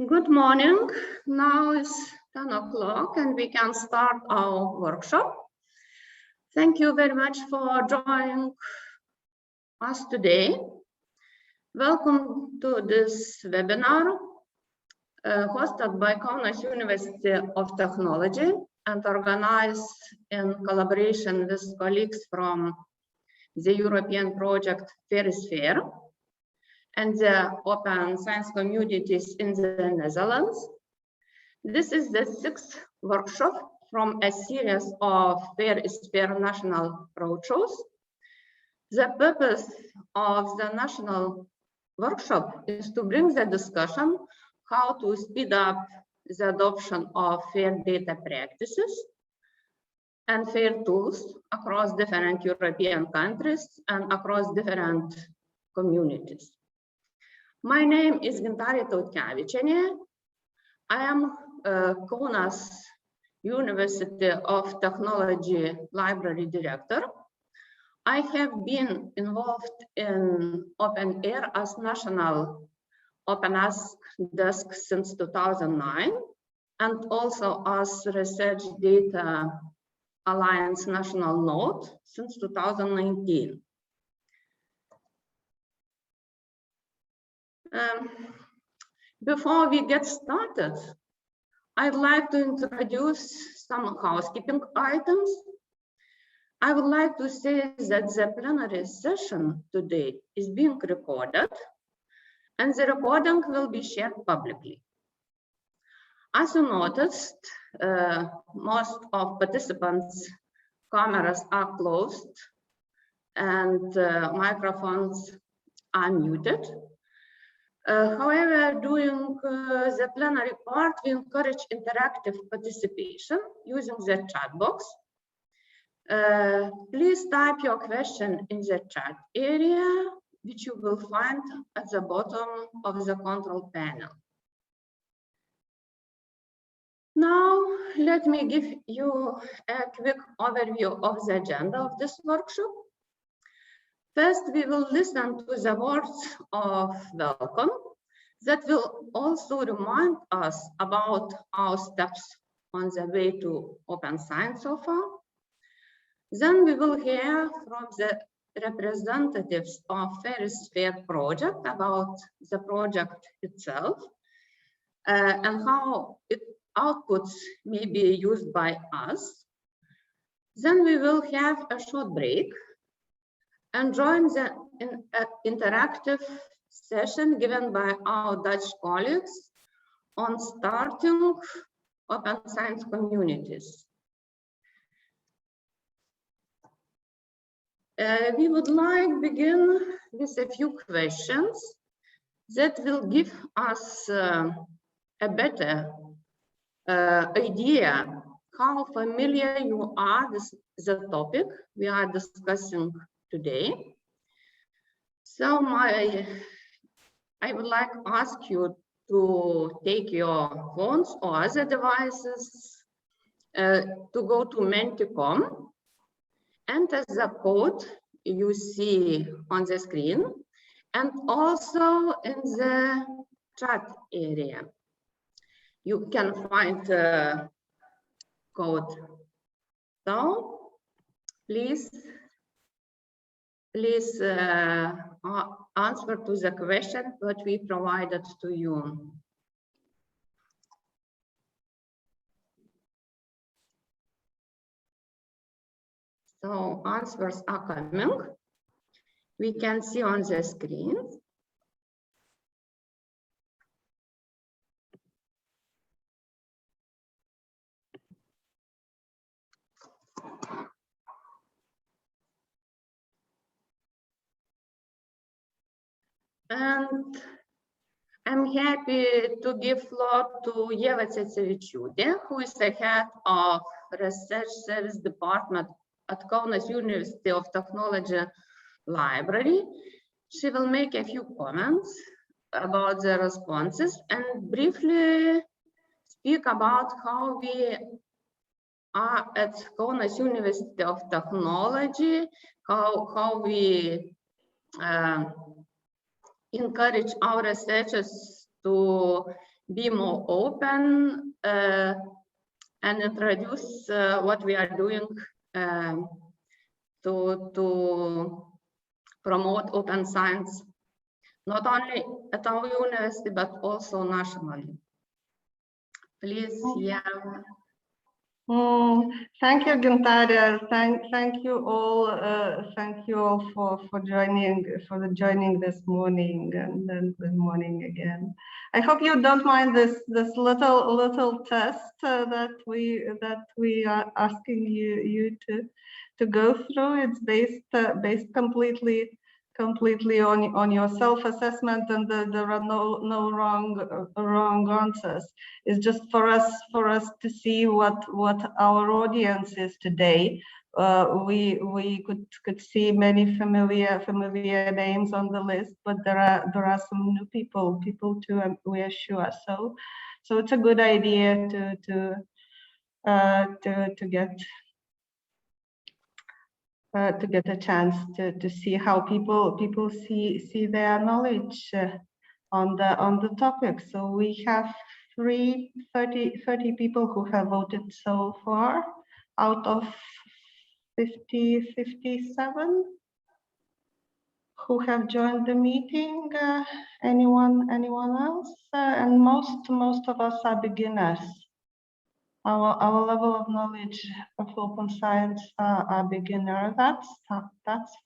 Good morning. Now is 10 o'clock and we can start our workshop. Thank you very much for joining us today. Welcome to this webinar hosted by Kaunas University of Technology and organized in collaboration with colleagues from the European project FAIRsFAIR and the open science communities in the Netherlands. This is the 6th workshop from a series of FAIRsFAIR national roadshows. The purpose of the national workshop is to bring the discussion how to speed up the adoption of FAIR data practices and FAIR tools across different European countries and across different communities. My name is Untitled. I am Kaunas University of Technology Library Director. I have been involved in OpenAIRE as National OpenAIRE Desk since 2009 and also as Research Data Alliance National NOAD since 2019. Before we get started, I'd like to introduce some housekeeping items. I would like to say that the plenary session today is being recorded and the recording will be shared publicly. As you noticed, most of participants' cameras are closed and microphones are muted. However, during the plenary part, we encourage interactive participation using the chat box. Please type your question in the chat area, which you will find at the bottom of the control panel. Now, let me give you a quick overview of the agenda of this workshop. First, we will listen to the words of welcome that will also remind us about our steps on the way to open science so far. Then we will hear from the representatives of FAIRsFAIR project about the project itself and how its outputs may be used by us. Then we will have a short break and join the interactive session given by our Dutch colleagues on starting open science communities. We would like to begin with a few questions that will give us a better idea how familiar you are with the topic we are discussing today. So I would like to ask you to take your phones or other devices to go to Menti.com, enter the code you see on the screen, and also in the chat area. You can find the code. So please answer to the question that we provided to you. So answers are coming. We can see on the screen. And I'm happy to give floor to Ieva Cecevičiūtė, who is the head of Research Service Department at Kaunas University of Technology Library. She will make a few comments about the responses and briefly speak about how we are at Kaunas University of Technology, how we encourage our researchers to be more open and introduce what we are doing to promote open science, not only at our university, but also nationally. Please, yeah. Thank you, Gintarė. Thank you all. Thank you all for joining this morning, and then good morning again. I hope you don't mind this little test that we are asking you to go through. It's based completely on your self-assessment, and there are no wrong answers. It's just for us to see what our audience is today. We could see many familiar names on the list, but there are some new people too, we are sure. So it's a good idea to get a chance to see how people see their knowledge on the topic. So we have 30 people who have voted so far out of 57 who have joined the meeting. Anyone else? And most of us are beginners. Our level of knowledge of open science are beginner. That's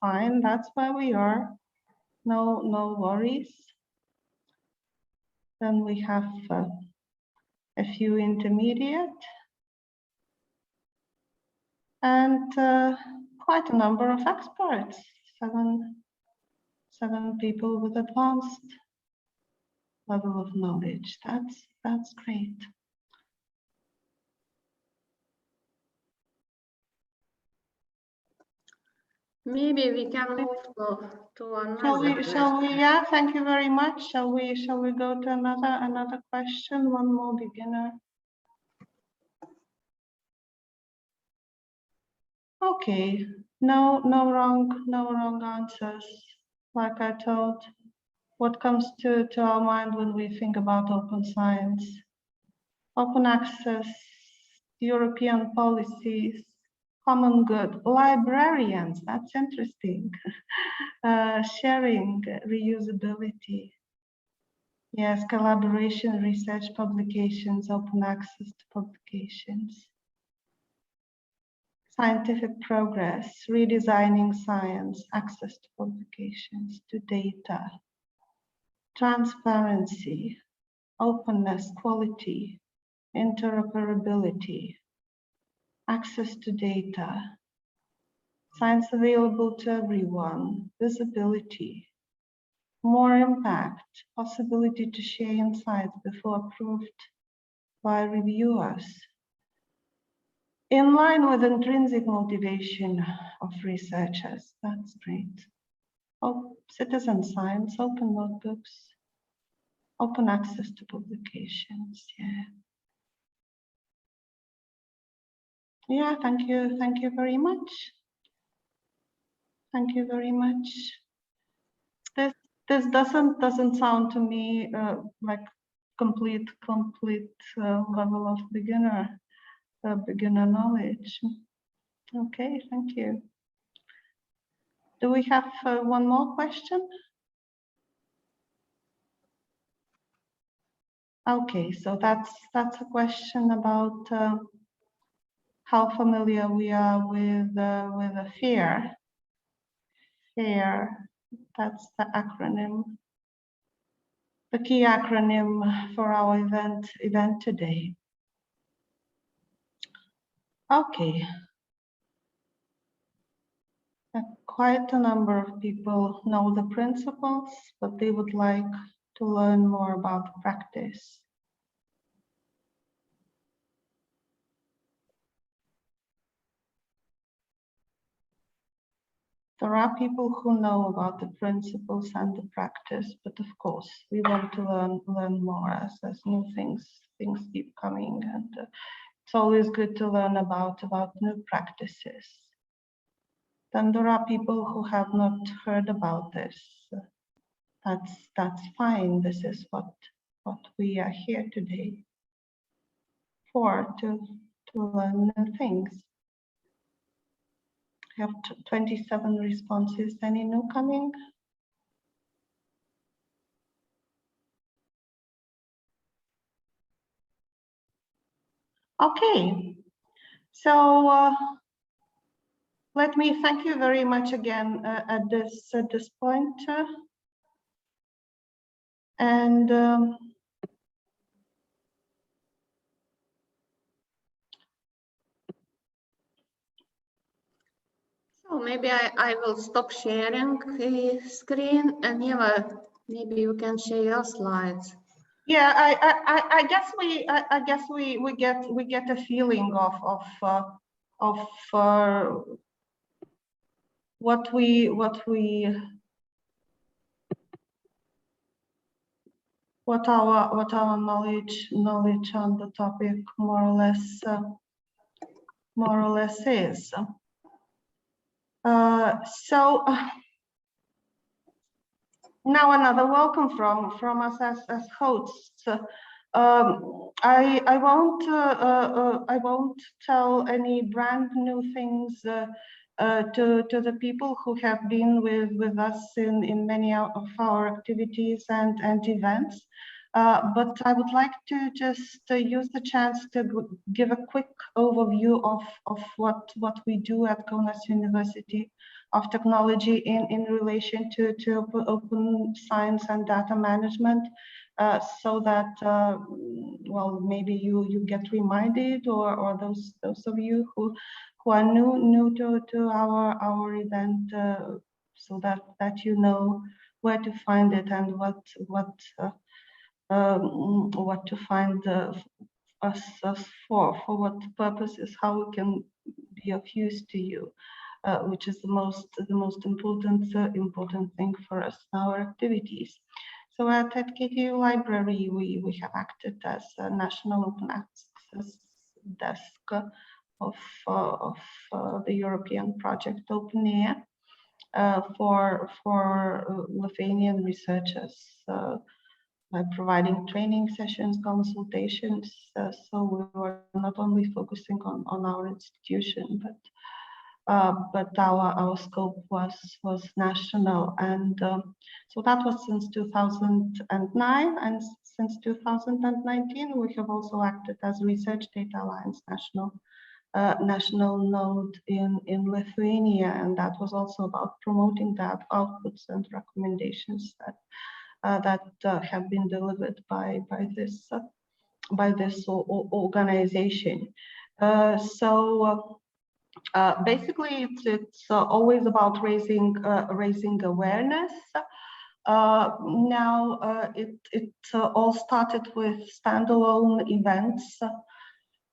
fine. That's where we are. No worries. Then we have a few intermediate and quite a number of experts. Seven people with advanced level of knowledge. That's great. Maybe we can move to another. Shall we? Yeah, thank you very much. Shall we go to another question? One more beginner. Okay. No wrong answers. Like I told, what comes to our mind when we think about open science? Open access, European policies, common good, librarians, that's interesting. Sharing, reusability. Yes, collaboration, research, publications, open access to publications. Scientific progress, redesigning science, access to publications, to data. Transparency, openness, quality, interoperability, access to data, science available to everyone, visibility, more impact, possibility to share insights before approved by reviewers, in line with intrinsic motivation of researchers. That's great. Citizen science, open notebooks, open access to publications. Yeah, thank you very much. Thank you very much. This doesn't sound to me like complete level of beginner knowledge. Okay, thank you. Do we have one more question? Okay, so that's a question about how familiar we are with a FAIR. FAIR, that's the acronym, the key acronym for our event today. Okay. Quite a number of people know the principles, but they would like to learn more about the practice. There are people who know about the principles and the practice, but of course, we want to learn more as new things keep coming, and it's always good to learn about new practices. Then there are people who have not heard about this. That's fine. This is what we are here today for, to learn new things. I have 27 responses. Any new coming? Okay, so let me thank you very much again at this point, and so maybe I will stop sharing the screen, and Eva, maybe you can share your slides. yeah, I guess we get a feeling of what our knowledge on the topic more or less is. So now another welcome from us as hosts. I won't tell any brand new things to the people who have been with us in many of our activities and events. But I would like to just use the chance to give a quick overview of what we do at Kaunas University of Technology in relation to open science and data management, so that well, maybe you get reminded, or those of you who are new to our event, so that you know where to find it and what to find us for what purposes, how we can be of use to you, which is the most important thing for us in our activities. So at KTU Library, we have acted as a national open access desk of the European project OpenAIRE for Lithuanian researchers, by providing training sessions, consultations. So we were not only focusing on our institution, but our scope was national, and so that was since 2009, and since 2019 we have also acted as Research Data Alliance national node in Lithuania, and that was also about promoting the outputs and recommendations that have been delivered by this organization. So basically, it's always about raising awareness. Now it all started with standalone events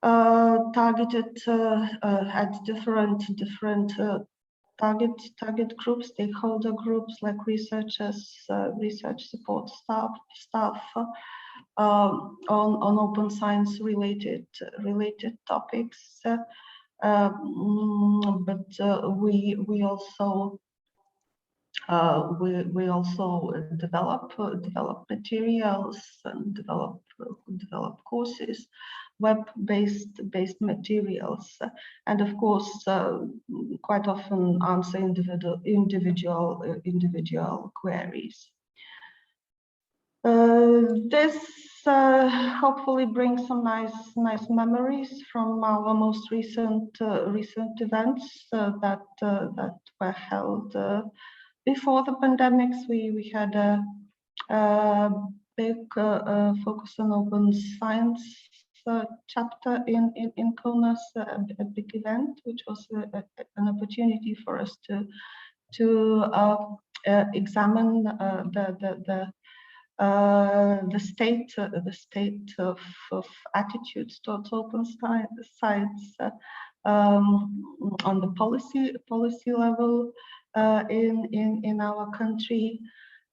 targeted at different target groups, stakeholder groups like researchers, research support staff on open science related topics. But we also develop materials and develop courses, web-based materials, and of course quite often answer individual queries. This hopefully brings some nice memories from our most recent events that were held before the pandemics. We had a big focus on open science chapter in Kaunas, a big event, which was an opportunity for us to examine the state of attitudes towards open science on the policy level in our country,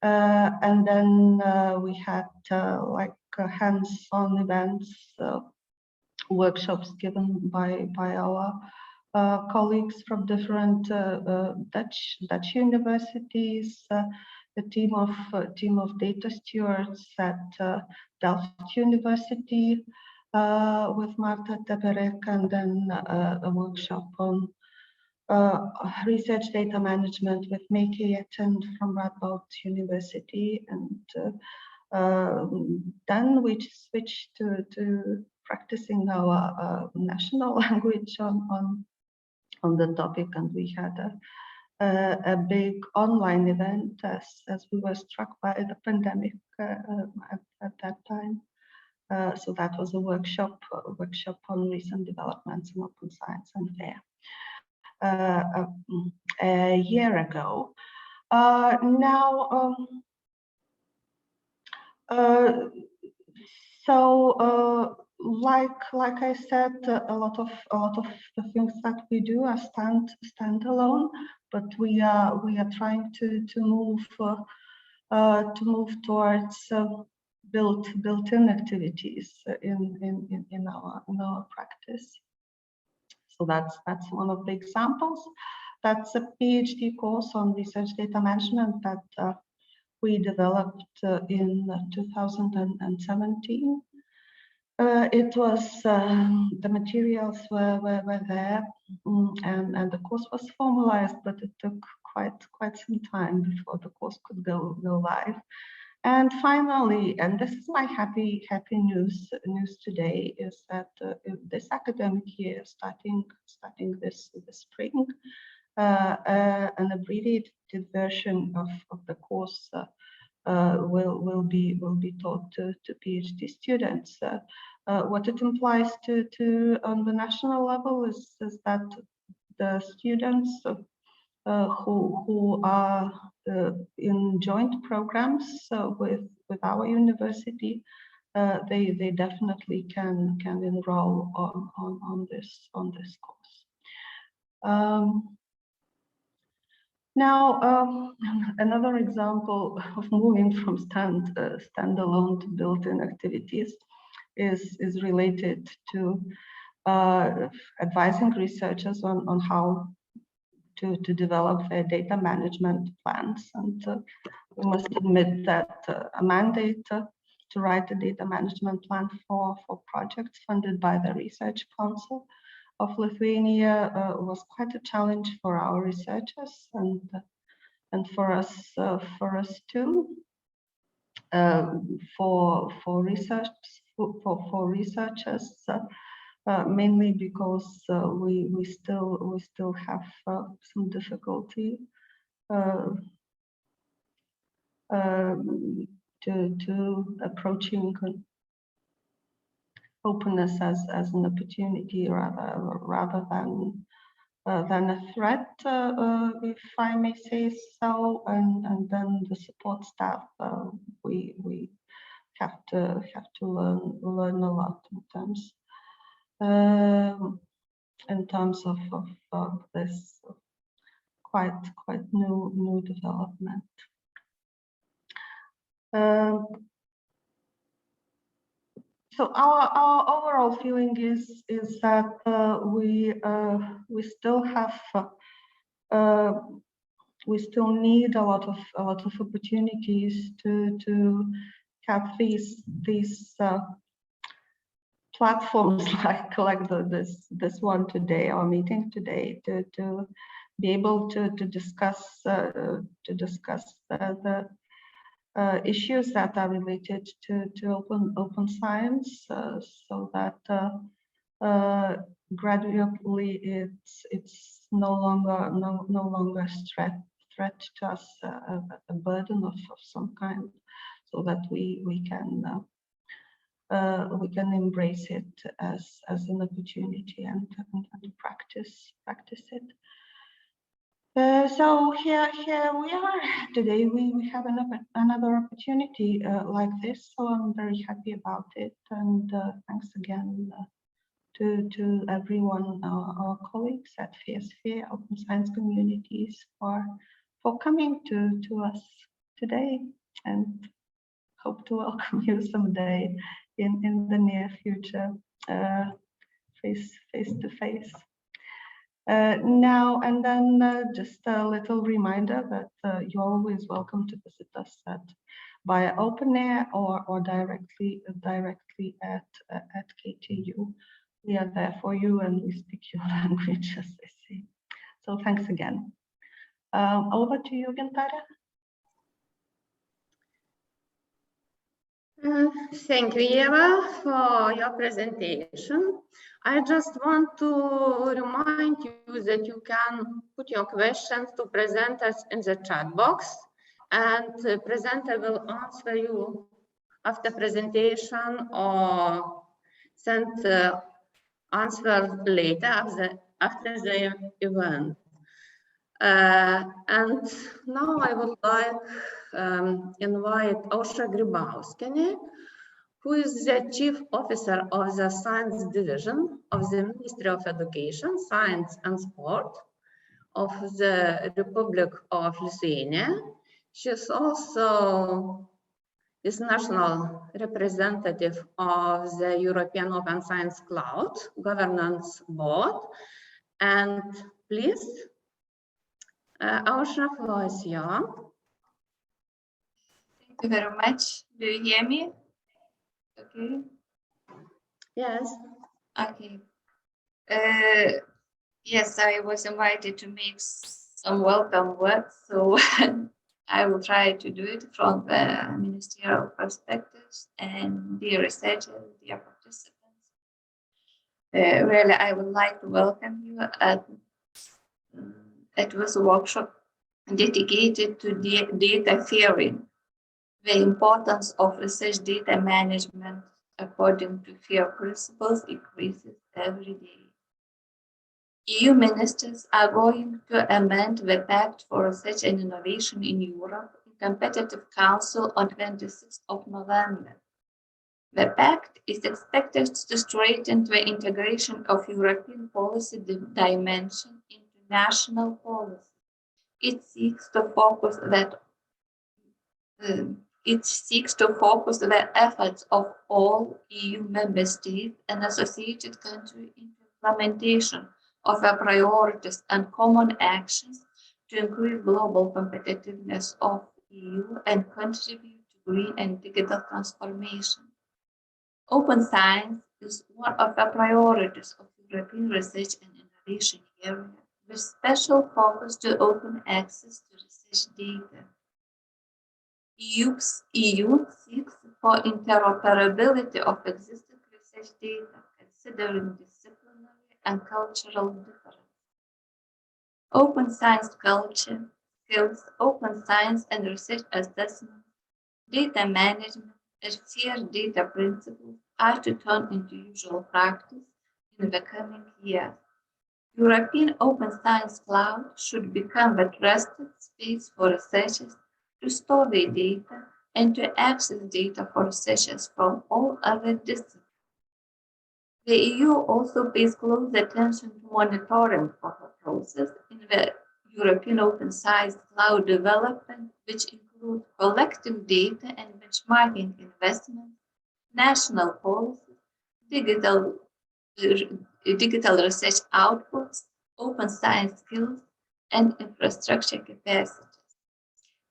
and then we had like hands-on events, workshops given by our colleagues from different Dutch universities, team of data stewards at Delft University with Marta Teperek, and then a workshop on research data management with Meike Yetten from Radboud University, and then we switched to practicing our national language on the topic, and we had a big online event as we were struck by the pandemic at that time. So that was a workshop on recent developments in open science and FAIR a year ago. Like I said, a lot of the things that we do are standalone, but we are trying to move towards built-in activities in our practice. So that's one of the examples. That's a PhD course on research data management that we developed in 2017. It was the materials were there, and the course was formalized, but it took quite some time before the course could go live. And finally, and this is my happy news today, is that this academic year, starting this spring, an abbreviated version of the course will be taught to PhD students. What it implies to on the national level is that the students who are in joint programs with our university, they definitely can enroll on this course. Now, another example of moving from standalone to built-in activities is related to advising researchers on how to develop their data management plans. And we must admit that a mandate to write a data management plan for projects funded by the Research Council of Lithuania was quite a challenge for our researchers and for us too. For researchers, mainly because we still have some difficulty to approaching openness as an opportunity rather than a threat, if I may say so. And then the support staff, we have to learn a lot in terms of this quite new development. So our overall feeling is that we still have we still need a lot of opportunities to have these platforms like this one today, our meeting today, to be able to discuss the issues that are related to open science, so that gradually it's no longer a threat to us, a burden of some kind, so that we can embrace it as an opportunity and practice it. So here we are today. We have another opportunity like this, so I'm very happy about it. And thanks again to everyone, our colleagues at FAIRsFAIR Open Science Communities for coming to us today, and hope to welcome you someday in the near future, face to face. Now and then, just a little reminder that you're always welcome to visit us via OpenAIRE or directly at KTU. We are there for you and we speak your language, as I say. So thanks again. Over to you, Gintarė. Thank you, Eva, for your presentation. I just want to remind you that you can put your questions to presenters in the chat box, and the presenter will answer you after presentation or send answer later after the event. And now I would like invite Aušra Grybauskienė, who is the Chief Officer of the Science Division of the Ministry of Education, Science and Sport of the Republic of Lithuania. She's also is national representative of the European Open Science Cloud Governance Board. And please, Aušra, floor is yours. Thank you very much. Do you hear me? Okay. Yes. Okay. Yes, I was invited to make some welcome words, so I will try to do it from the ministerial perspectives. And dear researchers, dear participants, really, I would like to welcome you at this workshop dedicated to data theory. The importance of research data management according to FAIR principles increases every day. EU ministers are going to amend the Pact for Research and Innovation in Europe in Competitive Council on 26th of November. The Pact is expected to strengthen the integration of European policy dimension into national policy. It seeks to focus the efforts of all EU member states and associated countries in implementation of the priorities and common actions to increase global competitiveness of EU and contribute to green and digital transformation. Open science is one of the priorities of European research and innovation area, with special focus to open access to research data. EU seeks for interoperability of existing research data, considering disciplinary and cultural difference. Open science culture, skills, open science and research assessment, data management, and FAIR data principles are to turn into usual practice in the coming years. European Open Science Cloud should become the trusted space for researchers to store their data and to access data for researchers from all other disciplines. The EU also pays close attention to monitoring of the process in the European Open Science Cloud development, which include collecting data and benchmarking investments, national policies, digital research outputs, open science skills, and infrastructure capacity.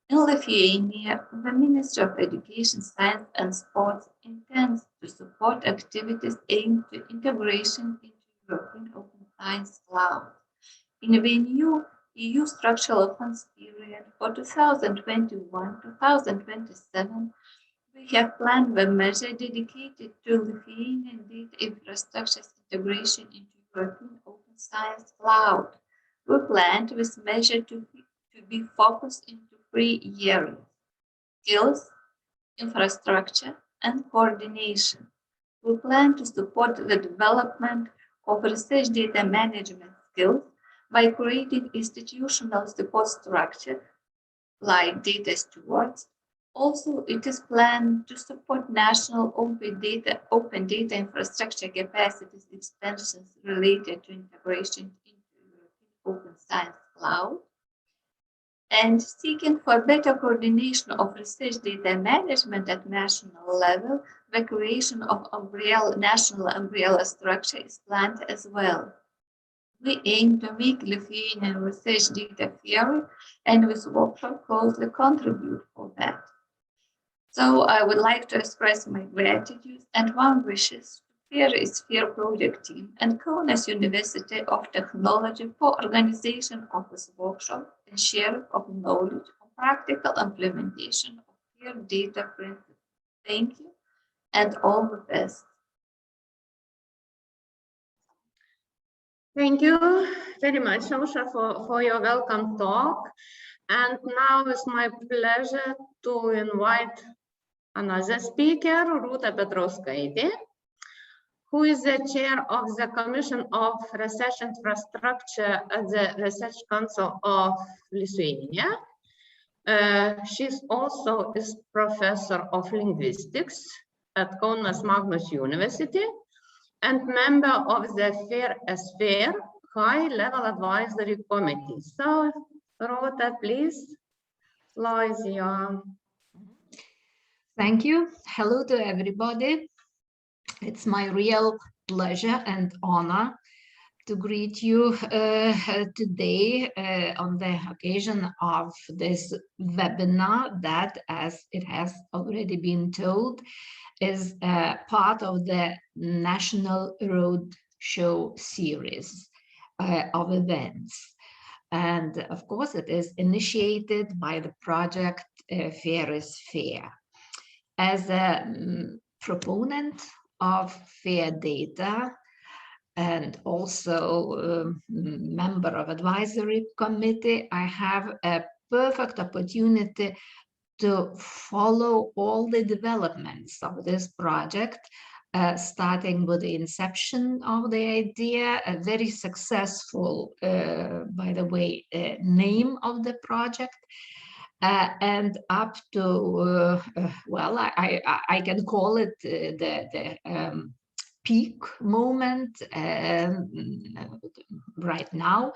In Lithuania, the Ministry of Education, Science and Sports intends to support activities aimed at integration into European Open Science Cloud. In the new EU Structural Funds period for 2021-2027, we have planned the measure dedicated to Lithuanian data infrastructure integration into European Open Science Cloud. We planned this measure to be focused into 3 areas: skills, infrastructure, and coordination. We plan to support the development of research data management skills by creating institutional support structure like data stewards. Also, it is planned to support national open data infrastructure capacities expansions related to integration into European Open Science Cloud, and seeking for better coordination of research data management at national level. The creation of national umbrella structure is planned as well. We aim to make Lithuanian research data fair, and this workshop closely contribute for that. So I would like to express my gratitude and warm wishes to FAIRsFAIR project team and Kaunas University of Technology for organization of this workshop and sharing of knowledge on practical implementation of FAIR data principles. Thank you and all the best. Thank you very much, Ausra, for your welcome talk. And now it's my pleasure to invite another speaker, Rūta Petrauskaitė, who is the chair of the Commission of Research Infrastructure at the Research Council of Lithuania. She's also is professor of linguistics at Kaunas University and member of the FAIRsFAIR High-Level Advisory Committee. So, Rūta, please, floor is yours. Thank you. Hello to everybody. It's my real pleasure and honor to greet you today on the occasion of this webinar that, as it has already been told, is part of the National Roadshow series of events. And of course, it is initiated by the project FAIRsFAIR. As a proponent of FAIR data and also member of advisory committee, I have a perfect opportunity to follow all the developments of this project, starting with the inception of the idea, a very successful, by the way, name of the project, and up to, well, I can call it the peak moment. Right now,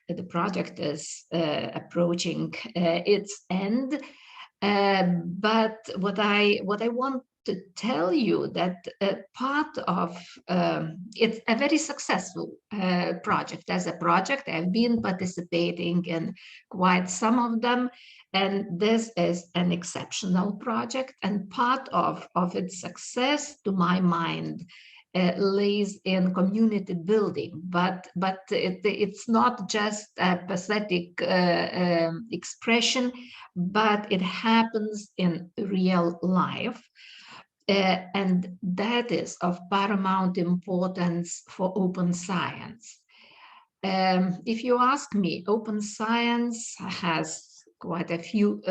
the project is approaching its end. But what I want to tell you that part of it's a very successful project. As a project, I've been participating in quite some of them, and this is an exceptional project, and part of its success, to my mind, lays in community building, but it's not just a pathetic expression, but it happens in real life. And that is of paramount importance for open science. If you ask me, open science has quite a few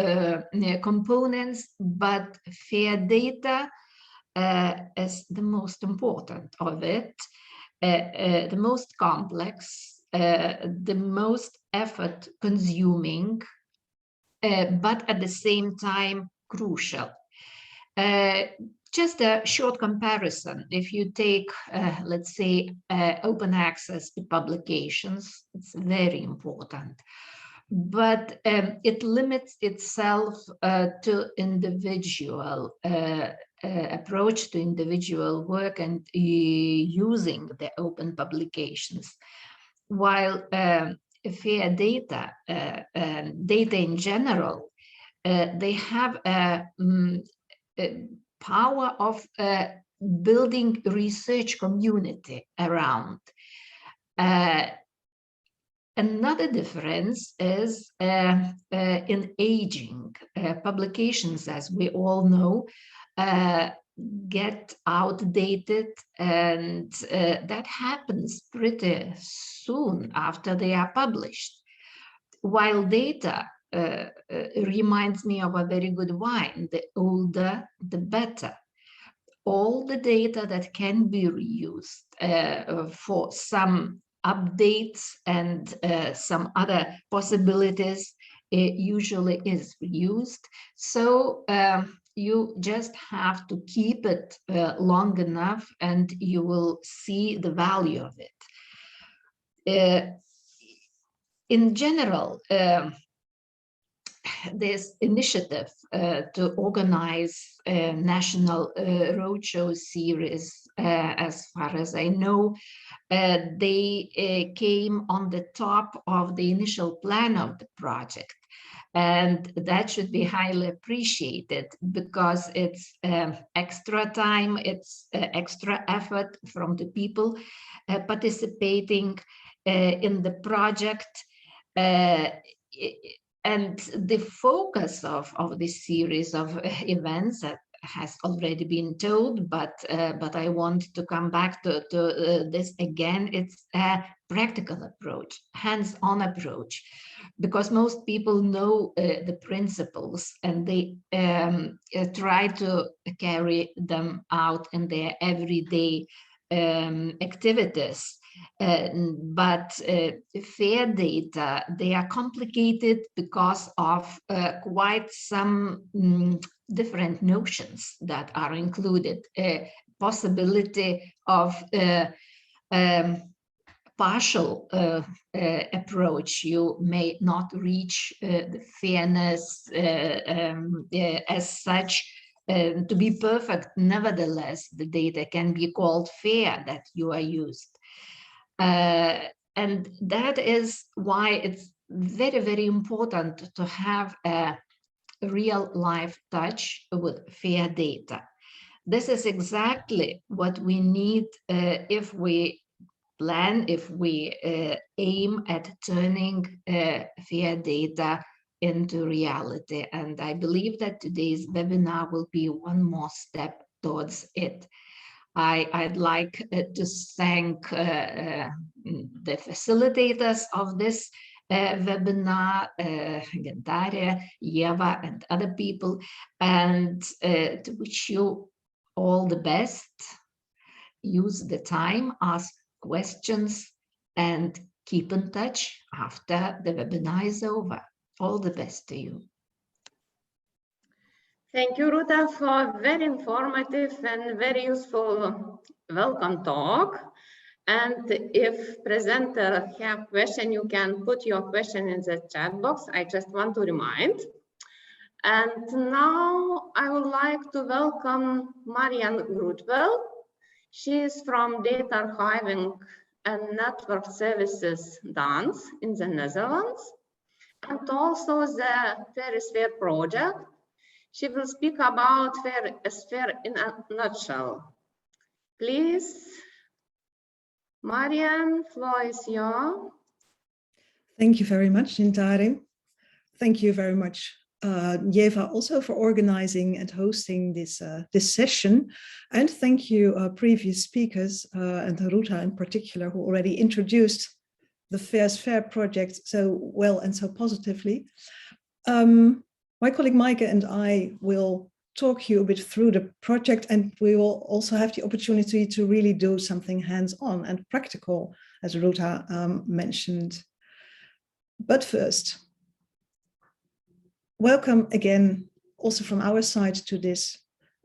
components, but FAIR data is the most important of it, the most complex, the most effort consuming, but at the same time crucial. Just a short comparison. If you take, let's say, open access to publications, it's very important. But it limits itself to individual approach to individual work and using the open publications. While FAIR data, data in general, they have a power of building research community around. Another difference is in aging. Publications, as we all know, get outdated, and that happens pretty soon after they are published. While data reminds me of a very good wine, the older, the better. All the data that can be reused for some updates and some other possibilities, it usually is reused. So you just have to keep it long enough and you will see the value of it. In general, this initiative to organize a national roadshow series as far as I know, they came on the top of the initial plan of the project. And that should be highly appreciated because it's extra time, it's extra effort from the people participating in the project. And the focus of this series of events that has already been told, but I want to come back to this again. It's a practical approach, hands-on approach, because most people know the principles and they try to carry them out in their everyday activities. But FAIR data, they are complicated because of quite some different notions that are included. Possibility of partial approach. You may not reach the fairness as such to be perfect. Nevertheless, the data can be called fair that you are used. And that is why it's very, very important to have a real life touch with FAIR data. This is exactly what we need if we plan, if we aim at turning FAIR data into reality. And I believe that today's webinar will be one more step towards it. I'd like to thank the facilitators of this webinar, Gintarė, Yeva, and other people, and to wish you all the best. Use the time, ask questions, and keep in touch after the webinar is over. All the best to you. Thank you, Ruta, for very informative and very useful welcome talk. And if presenter have question, you can put your question in the chat box. I just want to remind. And now I would like to welcome Marian Grootwell. She is from Data Archiving and Network Services DANS in the Netherlands, and also the FAIRsFAIR project. She will speak about FAIRsFAIR in a nutshell. Please, Marian, floor is yours. Thank you very much, Gintarė. Thank you very much, Yeva, also for organizing and hosting this session. And thank you, previous speakers, and Ruta in particular, who already introduced the FAIRsFAIR project so well and so positively. My colleague Maaike and I will talk you a bit through the project, and we will also have the opportunity to really do something hands-on and practical, as Ruta mentioned. But first, welcome again also from our side to this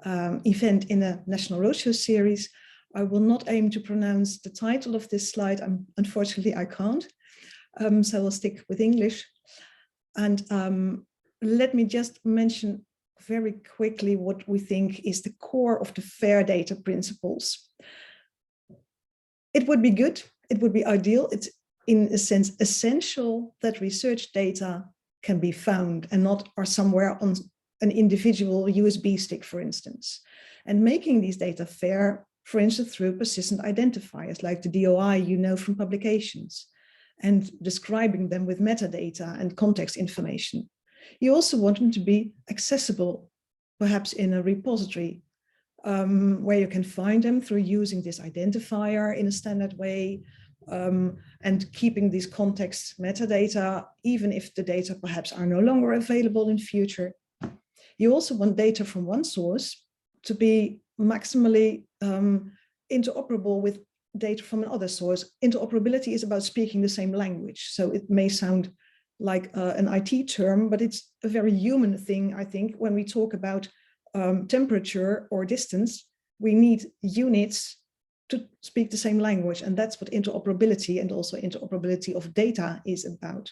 event in a National Roadshow series. I will not aim to pronounce the title of this slide. Unfortunately, I can't, so I'll stick with English. And let me just mention very quickly what we think is the core of the FAIR data principles. It would be good, it would be ideal, it's in a sense essential that research data can be found and not are somewhere on an individual USB stick, for instance. And making these data fair, for instance, through persistent identifiers like the DOI you know from publications, and describing them with metadata and context information. You also want them to be accessible, perhaps in a repository, where you can find them through using this identifier in a standard way, and keeping these context metadata, even if the data perhaps are no longer available in future. You also want data from one source to be maximally interoperable with data from another source. Interoperability is about speaking the same language, so it may sound like an IT term, but it's a very human thing, I think. When we talk about temperature or distance, we need units to speak the same language, and that's what interoperability and also interoperability of data is about.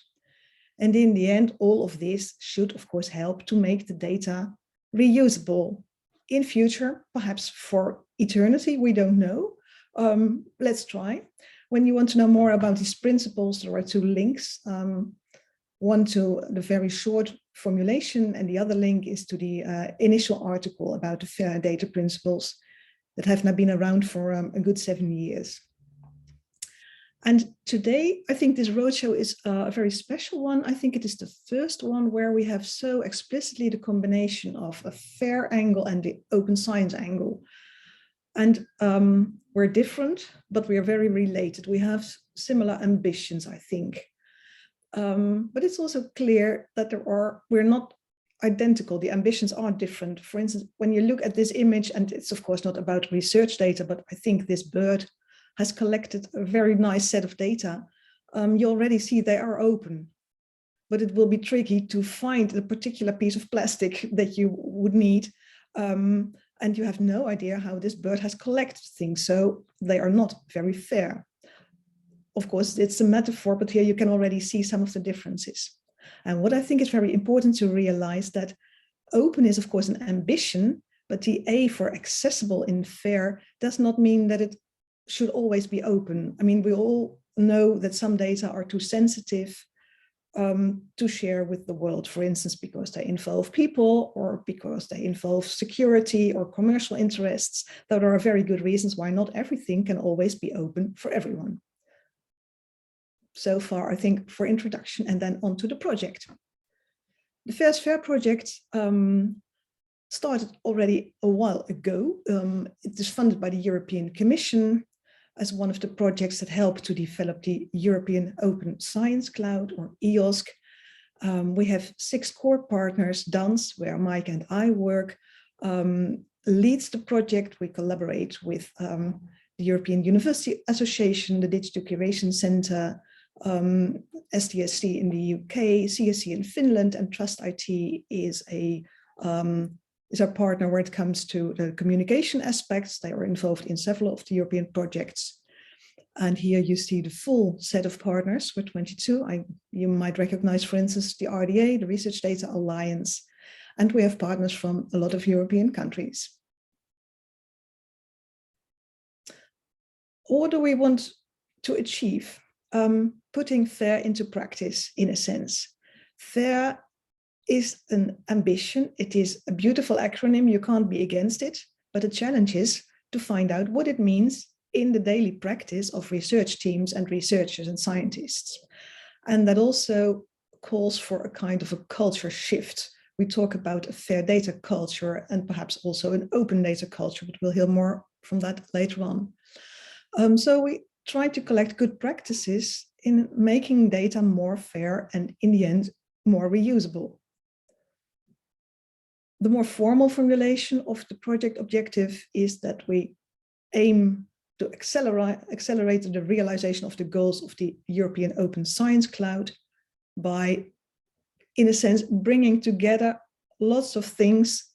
And in the end, all of this should, of course, help to make the data reusable in future, perhaps for eternity, we don't know. Let's try. When you want to know more about these principles, there are two links. One to the very short formulation, and the other link is to the initial article about the FAIR data principles that have now been around for a good 7 years. And today, I think this roadshow is a very special one. I think it is the first one where we have so explicitly the combination of a FAIR angle and the open science angle. And we're different, but we are very related. We have similar ambitions, I think. But it's also clear that we're not identical. The ambitions are different. For instance, when you look at this image, and it's of course not about research data, but I think this bird has collected a very nice set of data. You already see they are open, but it will be tricky to find the particular piece of plastic that you would need. And you have no idea how this bird has collected things, so they are not very fair. Of course, it's a metaphor, but here you can already see some of the differences. And what I think is very important to realize that open is, of course, an ambition, but the A for accessible in FAIR does not mean that it should always be open. I mean, we all know that some data are too sensitive to share with the world, for instance, because they involve people or because they involve security or commercial interests. Though there are very good reasons why not everything can always be open for everyone. So far, I think, for introduction, and then on to the project. The FAIRsFAIR project started already a while ago. It is funded by the European Commission as one of the projects that help to develop the European Open Science Cloud, or EOSC. We have 6 core partners. DANS, where Mike and I work, leads the project. We collaborate with the European University Association, the Digital Curation Center, SDSC in the UK, CSC in Finland, and Trust IT is our partner when it comes to the communication aspects. They are involved in several of the European projects. And here you see the full set of partners with 22. You might recognize, for instance, the RDA, the Research Data Alliance, and we have partners from a lot of European countries. What do we want to achieve? Putting FAIR into practice, in a sense. FAIR is an ambition. It is a beautiful acronym. You can't be against it, but the challenge is to find out what it means in the daily practice of research teams and researchers and scientists. And that also calls for a kind of a culture shift. We talk about a FAIR data culture and perhaps also an open data culture, but we'll hear more from that later on. So we try to collect good practices in making data more fair and, in the end, more reusable. The more formal formulation of the project objective is that we aim to accelerate the realization of the goals of the European Open Science Cloud by, in a sense, bringing together lots of things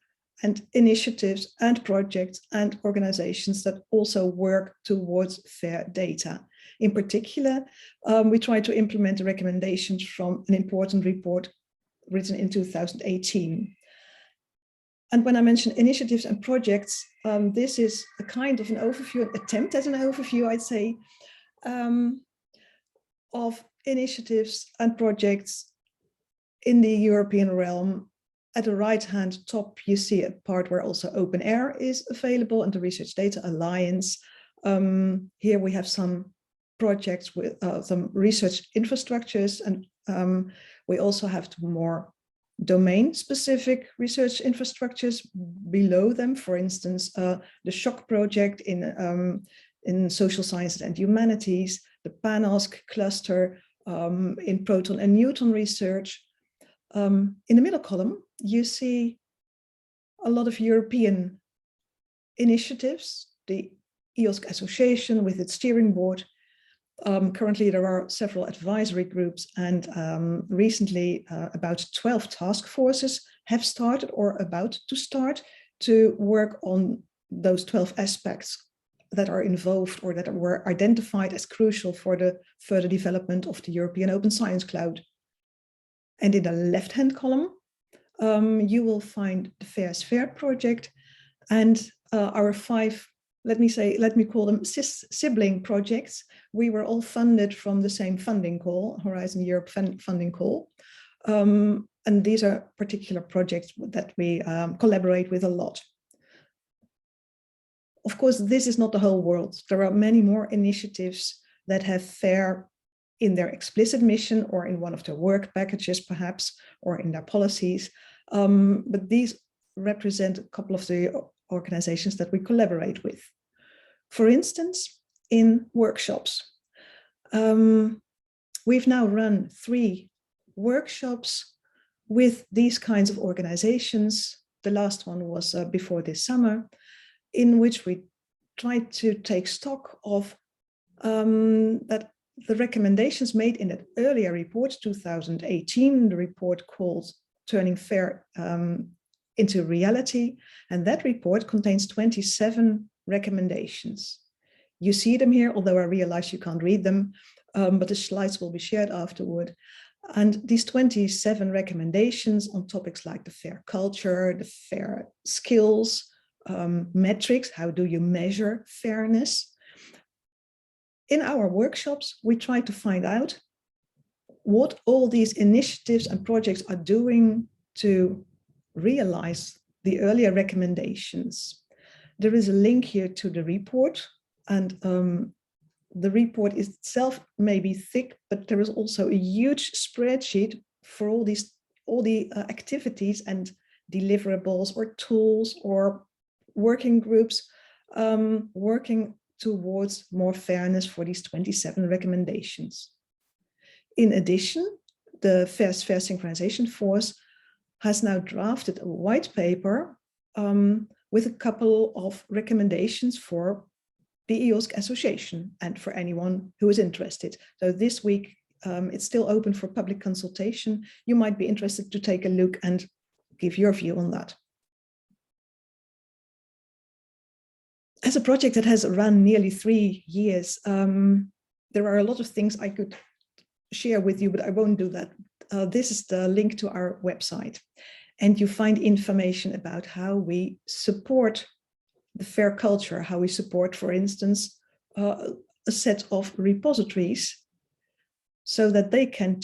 and initiatives and projects and organizations that also work towards fair data. In particular, we try to implement the recommendations from an important report written in 2018. And when I mention initiatives and projects, this is a kind of an overview, an attempt at an overview, I'd say, of initiatives and projects in the European realm. At the right-hand top, you see a part where also OpenAIRE is available and the Research Data Alliance. Here we have some projects with some research infrastructures, and we also have more domain-specific research infrastructures below them. For instance, the SHOCK project in social sciences and humanities, the PANOSC cluster in proton and neutron research. In the middle column, you see a lot of European initiatives, the EOSC Association with its steering board. Currently, there are several advisory groups, and recently about 12 task forces have started or about to start to work on those 12 aspects that are involved or that were identified as crucial for the further development of the European Open Science Cloud. And in the left-hand column, you will find the FAIRsFAIR project and our 5 let me call them sibling projects. We were all funded from the same funding call, Horizon Europe funding call. And these are particular projects that we collaborate with a lot. Of course, this is not the whole world. There are many more initiatives that have FAIR in their explicit mission or in one of their work packages, perhaps, or in their policies. But these represent a couple of the organizations that we collaborate with. For instance, in workshops. We've now run 3 workshops with these kinds of organizations. The last one was before this summer, in which we tried to take stock of that the recommendations made in that earlier report, 2018, the report called Turning FAIR into Reality. And that report contains 27 recommendations. You see them here, although I realize you can't read them, but the slides will be shared afterward. And these 27 recommendations on topics like the FAIR culture, the FAIR skills, metrics, how do you measure fairness? In our workshops, we try to find out what all these initiatives and projects are doing to realize the earlier recommendations. There is a link here to the report, and the report itself may be thick, but there is also a huge spreadsheet for all the activities and deliverables or tools or working groups working towards more fairness for these 27 recommendations. In addition, the FAIRsFAIR Synchronization Force has now drafted a white paper with a couple of recommendations for the EOSC Association and for anyone who is interested. So this week, it's still open for public consultation. You might be interested to take a look and give your view on that. As a project that has run nearly 3 years, there are a lot of things I could share with you, but I won't do that. This is the link to our website, and you find information about how we support the FAIR culture, how we support, for instance, a set of repositories so that they can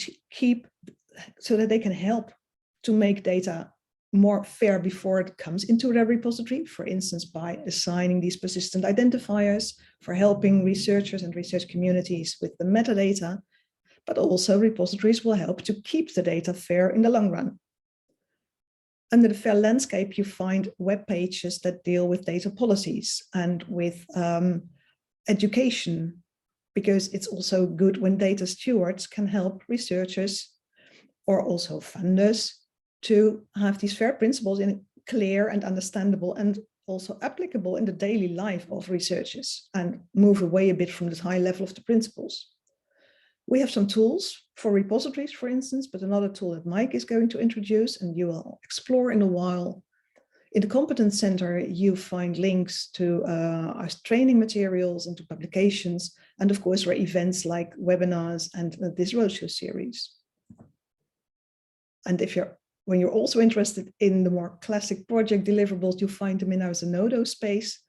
help to make data more fair before it comes into their repository, for instance, by assigning these persistent identifiers, for helping researchers and research communities with the metadata, but also repositories will help to keep the data fair in the long run. Under the FAIR landscape, you find web pages that deal with data policies and with education, because it's also good when data stewards can help researchers or also funders to have these FAIR principles in clear and understandable and also applicable in the daily life of researchers and move away a bit from the high level of the principles. We have some tools for repositories, for instance, but another tool that Mike is going to introduce and you will explore in a while. In the Competence Center, you find links to our training materials and to publications, and of course, there are events like webinars and this roadshow series. And when you're also interested in the more classic project deliverables, you find them in our Zenodo space.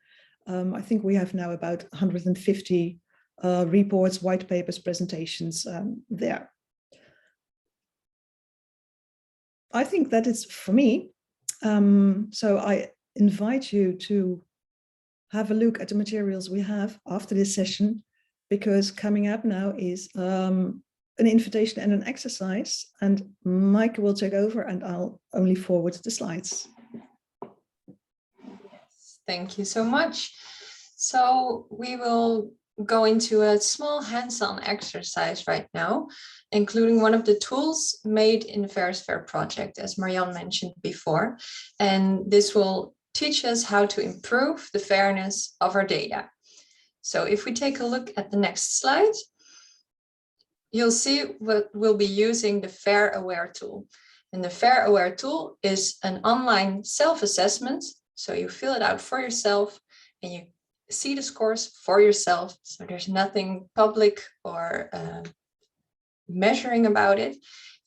I think we have now about 150 reports, white papers, presentations there. I think that is for me. So I invite you to have a look at the materials we have after this session, because coming up now is an invitation and an exercise, and Mike will take over and I'll only forward the slides. Yes, thank you so much. So we will go into a small hands-on exercise right now, including one of the tools made in the FAIRsFAIR project, as Marianne mentioned before. And this will teach us how to improve the fairness of our data. So if we take a look at the next slide, you'll see what we'll be using the FAIR-Aware tool. And the FAIR-Aware tool is an online self-assessment. So you fill it out for yourself and you see the scores for yourself. So there's nothing public or measuring about it.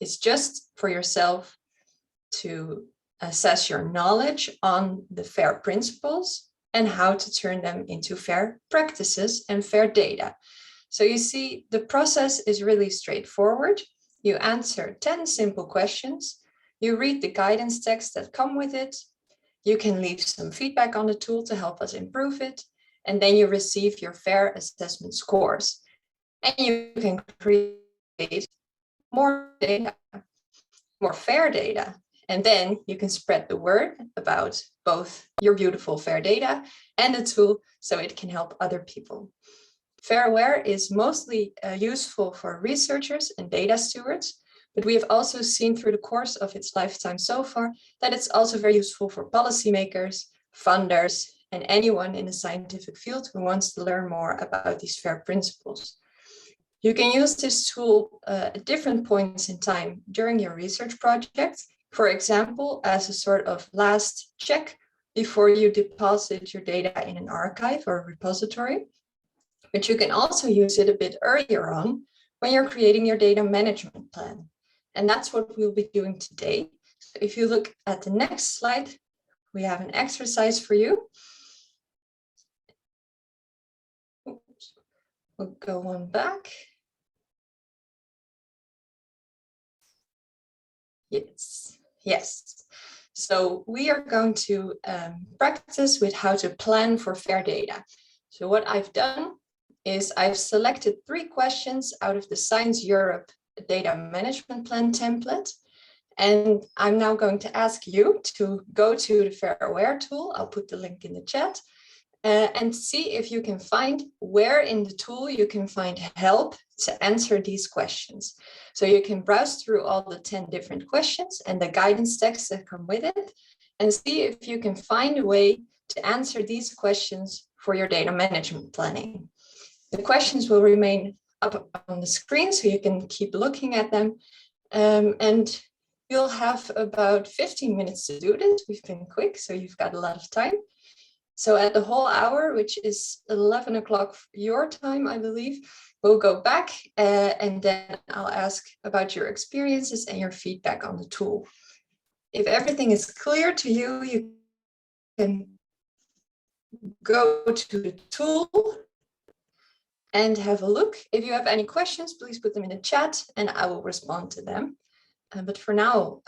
It's just for yourself to assess your knowledge on the FAIR principles and how to turn them into FAIR practices and FAIR data. So you see, the process is really straightforward. You answer 10 simple questions. You read the guidance text that come with it. You can leave some feedback on the tool to help us improve it. And then you receive your FAIR assessment scores. And you can create more data, more FAIR data. And then you can spread the word about both your beautiful FAIR data and the tool so it can help other people. FAIRsFAIR is mostly useful for researchers and data stewards, but we have also seen through the course of its lifetime so far that it's also very useful for policymakers, funders, and anyone in the scientific field who wants to learn more about these FAIR principles. You can use this tool at different points in time during your research project, for example, as a sort of last check before you deposit your data in an archive or repository. But you can also use it a bit earlier on when you're creating your data management plan. And that's what we'll be doing today. So if you look at the next slide, we have an exercise for you. Oops. We'll go one back. Yes. So we are going to practice with how to plan for FAIR data. So what I've done is I've selected 3 questions out of the Science Europe Data Management Plan template. And I'm now going to ask you to go to the FAIRsFAIR tool. I'll put the link in the chat and see if you can find where in the tool you can find help to answer these questions. So you can browse through all the 10 different questions and the guidance text that come with it and see if you can find a way to answer these questions for your data management planning. The questions will remain up on the screen so you can keep looking at them. And you'll have about 15 minutes to do this. We've been quick, so you've got a lot of time. So at the whole hour, which is 11 o'clock your time, I believe, we'll go back and then I'll ask about your experiences and your feedback on the tool. If everything is clear to you, you can go to the tool and have a look. If you have any questions, please put them in the chat and I will respond to them. But for now,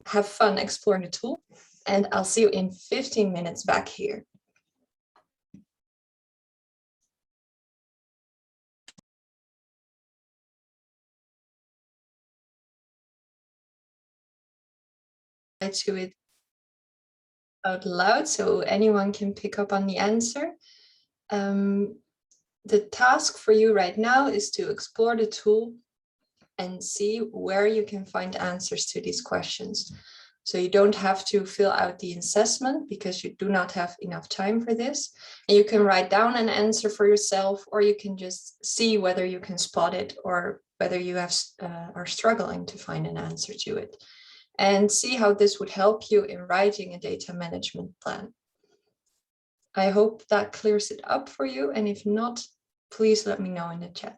have fun exploring the tool and I'll see you in 15 minutes back here. To it out loud so anyone can pick up on the answer. The task for you right now is to explore the tool and see where you can find answers to these questions. So you don't have to fill out the assessment because you do not have enough time for this. And you can write down an answer for yourself, or you can just see whether you can spot it or whether you are struggling to find an answer to it. And see how this would help you in writing a data management plan. I hope that clears it up for you. And if not, please let me know in the chat.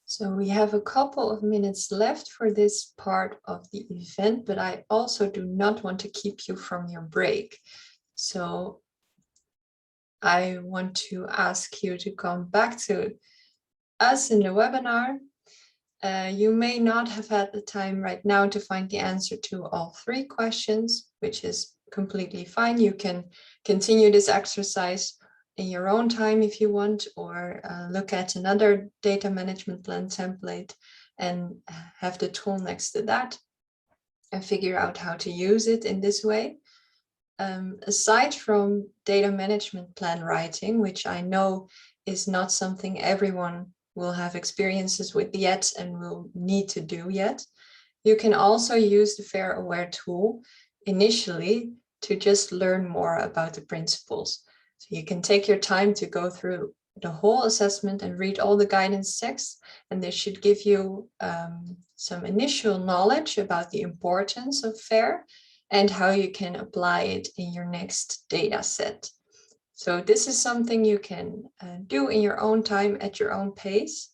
So we have a couple of minutes left for this part of the event, but I also do not want to keep you from your break. So I want to ask you to come back to us in the webinar. You may not have had the time right now to find the answer to all 3 questions, which is completely fine. You can continue this exercise in your own time if you want, or look at another data management plan template and have the tool next to that and figure out how to use it in this way. Aside from data management plan writing, which I know is not something everyone will have experiences with yet and will need to do yet, you can also use the FAIRsFAIR tool initially to just learn more about the principles. So you can take your time to go through the whole assessment and read all the guidance texts, and this should give you some initial knowledge about the importance of FAIR and how you can apply it in your next data set. So this is something you can do in your own time at your own pace.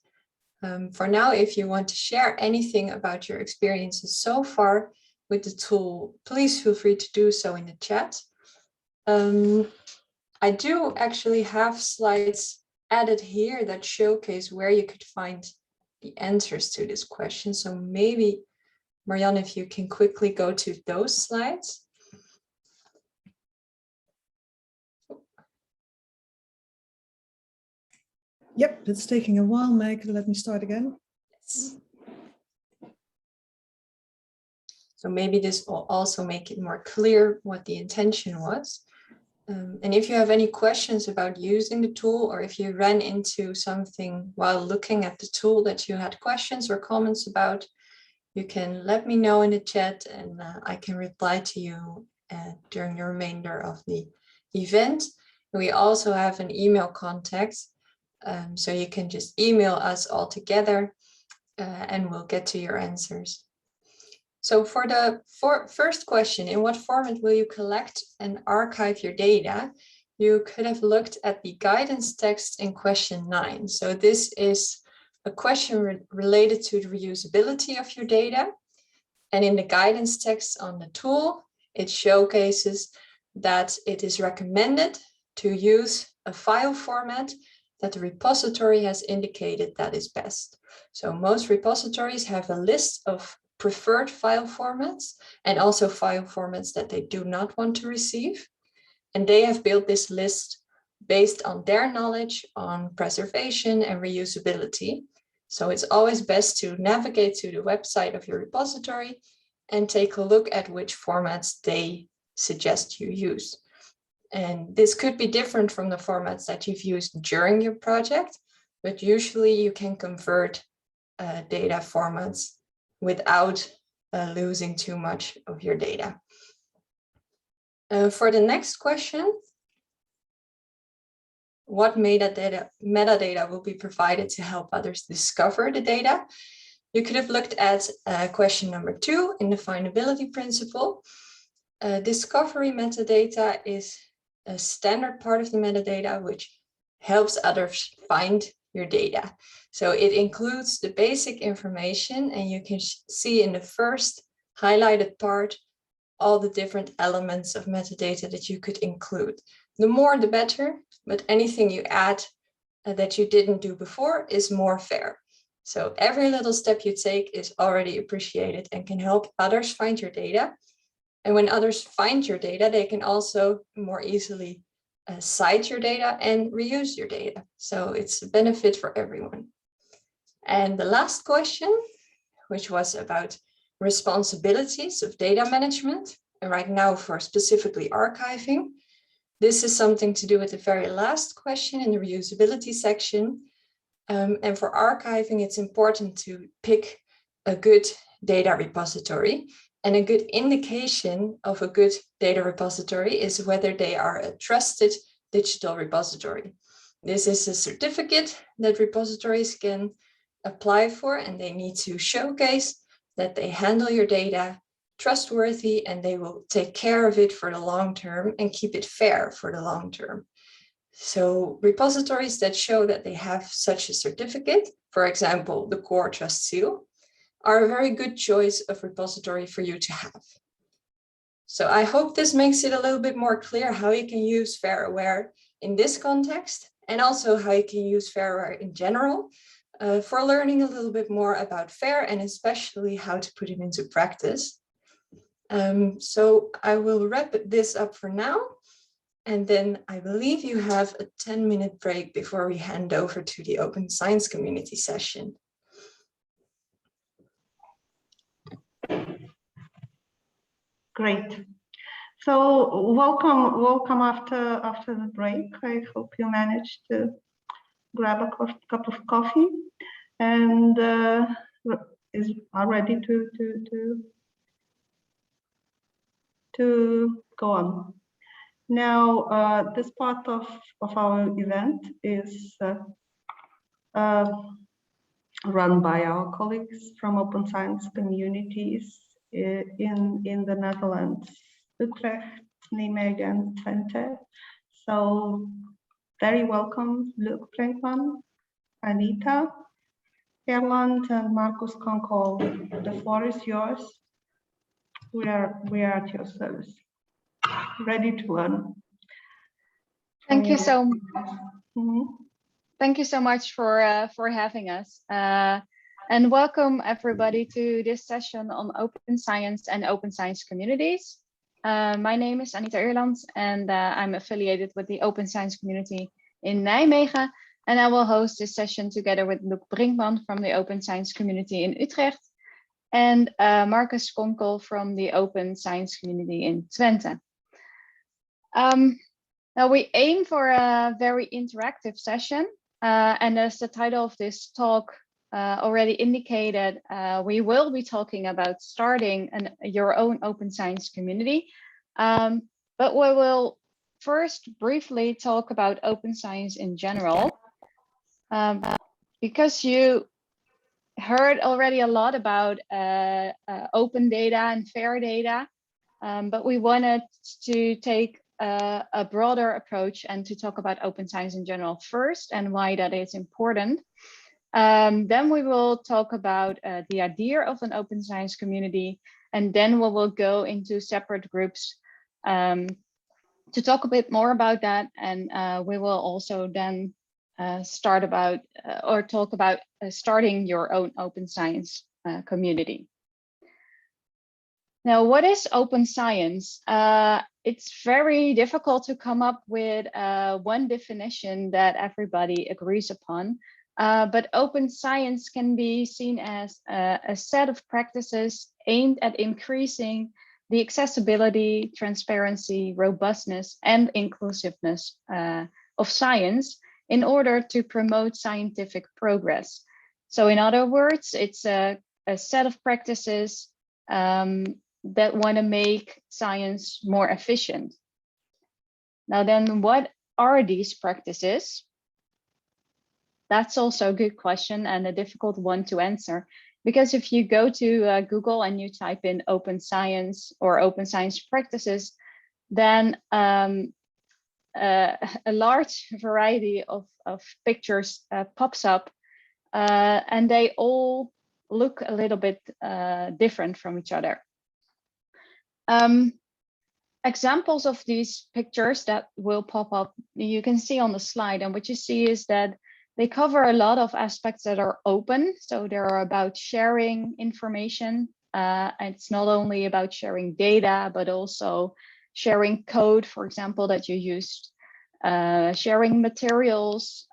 For now, if you want to share anything about your experiences so far, with the tool, please feel free to do so in the chat. I do actually have slides added here that showcase where you could find the answers to this question. So maybe, Marianne, if you can quickly go to those slides. Yep, it's taking a while, Meg. Let me start again. Yes. So maybe this will also make it more clear what the intention was. And if you have any questions about using the tool, or if you ran into something while looking at the tool that you had questions or comments about, you can let me know in the chat, and I can reply to you during the remainder of the event. We also have an email contact, so you can just email us all together and we'll get to your answers. So for the first question, in what format will you collect and archive your data? You could have looked at the guidance text in question 9. So this is a question related to the reusability of your data. And in the guidance text on the tool, it showcases that it is recommended to use a file format that the repository has indicated that is best. So most repositories have a list of preferred file formats and also file formats that they do not want to receive. And they have built this list based on their knowledge on preservation and reusability. So it's always best to navigate to the website of your repository and take a look at which formats they suggest you use. And this could be different from the formats that you've used during your project, but usually you can convert data formats without losing too much of your data. For the next question, what metadata will be provided to help others discover the data? You could have looked at question number 2 in the findability principle. Discovery metadata is a standard part of the metadata which helps others find your data. So it includes the basic information, and you can see in the first highlighted part all the different elements of metadata that you could include. The more the better, but anything you add that you didn't do before is more fair. So every little step you take is already appreciated and can help others find your data. And when others find your data, they can also more easily cite your data and reuse your data. So it's a benefit for everyone. And the last question, which was about responsibilities of data management, and right now for specifically archiving. This is something to do with the very last question in the reusability section. And for archiving, it's important to pick a good data repository. And a good indication of a good data repository is whether they are a trusted digital repository. This is a certificate that repositories can apply for, and they need to showcase that they handle your data trustworthy and they will take care of it for the long term and keep it fair for the long term. So repositories that show that they have such a certificate, for example, the Core Trust Seal, are a very good choice of repository for you to have. So I hope this makes it a little bit more clear how you can use FAIRsFAIR in this context, and also how you can use FAIRsFAIR in general for learning a little bit more about FAIR and especially how to put it into practice. So I will wrap this up for now. And then I believe you have a 10-minute break before we hand over to the Open Science Community session. Great. So welcome after the break. I hope you managed to grab a cup of coffee and are ready to go on. Now, this part of our event is run by our colleagues from Open Science Communities in the Netherlands, Utrecht, Nijmegen, Twente. So very welcome, Luc Brinkman, Anita, Erland, and Marcus Konkol. The floor is yours. we are at your service, ready to learn. Thank you so Mhm. Thank you so much for having us. And welcome everybody to this session on open science and open science communities. My name is Anita Irland, and I'm affiliated with the open science community in Nijmegen. And I will host this session together with Luc Brinkman from the open science community in Utrecht and Marcus Konkel from the open science community in Twente. Now we aim for a very interactive session. And as the title of this talk already indicated, we will be talking about starting your own open science community. But we will first briefly talk about open science in general, because you heard already a lot about open data and fair data, but we wanted to take a broader approach and to talk about open science in general first and why that is important. Then we will talk about the idea of an open science community, and then we will go into separate groups to talk a bit more about that. And we will also then talk about starting your own open science community. Now, what is open science? It's very difficult to come up with one definition that everybody agrees upon, but open science can be seen as a set of practices aimed at increasing the accessibility, transparency, robustness, and inclusiveness of science in order to promote scientific progress. So in other words, it's a set of practices that want to make science more efficient. Now then, what are these practices? That's also a good question and a difficult one to answer, because if you go to Google and you type in open science or open science practices, then a large variety of pictures pops up, and they all look a little bit different from each other. Examples of these pictures that will pop up, you can see on the slide, and what you see is that they cover a lot of aspects that are open. So they're about sharing information. It's not only about sharing data, but also sharing code, for example, that you used, sharing materials,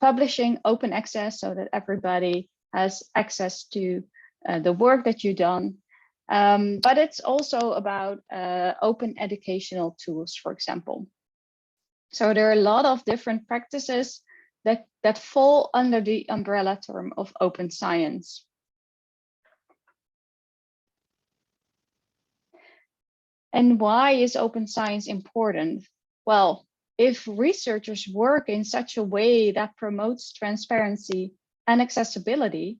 publishing, open access, so that everybody has access to the work that you've done. But it's also about open educational tools, for example. So there are a lot of different practices that fall under the umbrella term of open science. And why is open science important? Well, if researchers work in such a way that promotes transparency and accessibility,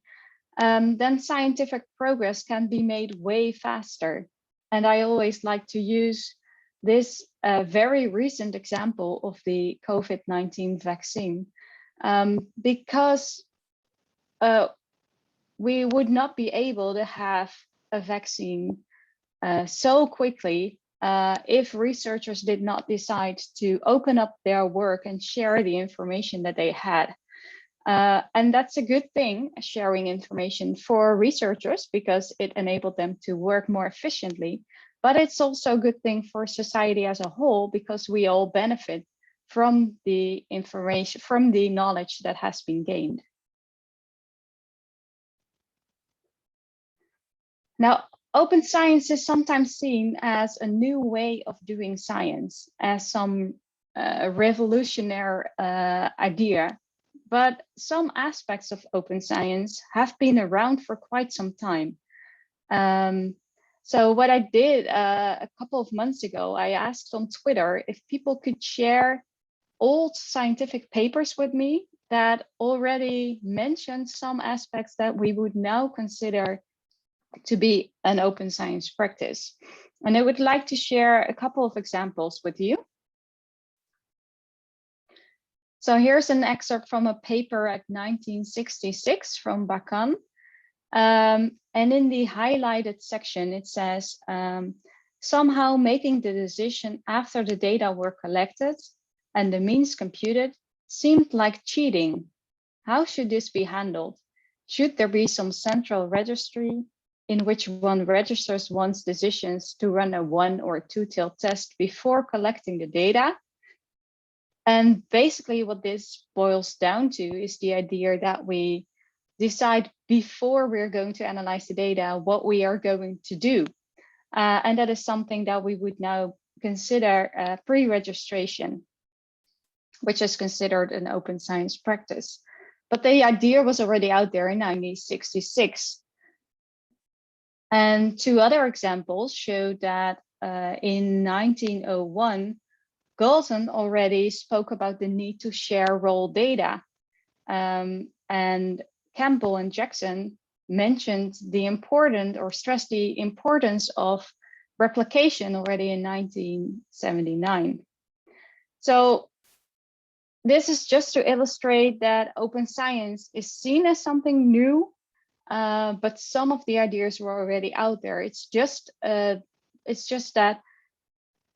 then scientific progress can be made way faster. And I always like to use this very recent example of the COVID-19 vaccine, because we would not be able to have a vaccine so quickly if researchers did not decide to open up their work and share the information that they had. And that's a good thing, sharing information for researchers, because it enabled them to work more efficiently. But it's also a good thing for society as a whole, because we all benefit from the information, from the knowledge that has been gained. Now, open science is sometimes seen as a new way of doing science, as some revolutionary idea. But some aspects of open science have been around for quite some time. So what I did a couple of months ago, I asked on Twitter if people could share old scientific papers with me that already mentioned some aspects that we would now consider to be an open science practice. And I would like to share a couple of examples with you. So here's an excerpt from a paper at 1966 from Bakan. And in the highlighted section, it says, somehow making the decision after the data were collected and the means computed seemed like cheating. How should this be handled? Should there be some central registry in which one registers one's decisions to run a 1 or 2-tailed test before collecting the data? And basically what this boils down to is the idea that we decide before we're going to analyze the data what we are going to do. And that is something that we would now consider pre-registration, which is considered an open science practice. But the idea was already out there in 1966. And 2 other examples show that in 1901, Galton already spoke about the need to share raw data. And Campbell and Jackson mentioned the important, or stressed the importance of replication already in 1979. So this is just to illustrate that open science is seen as something new, but some of the ideas were already out there. It's just that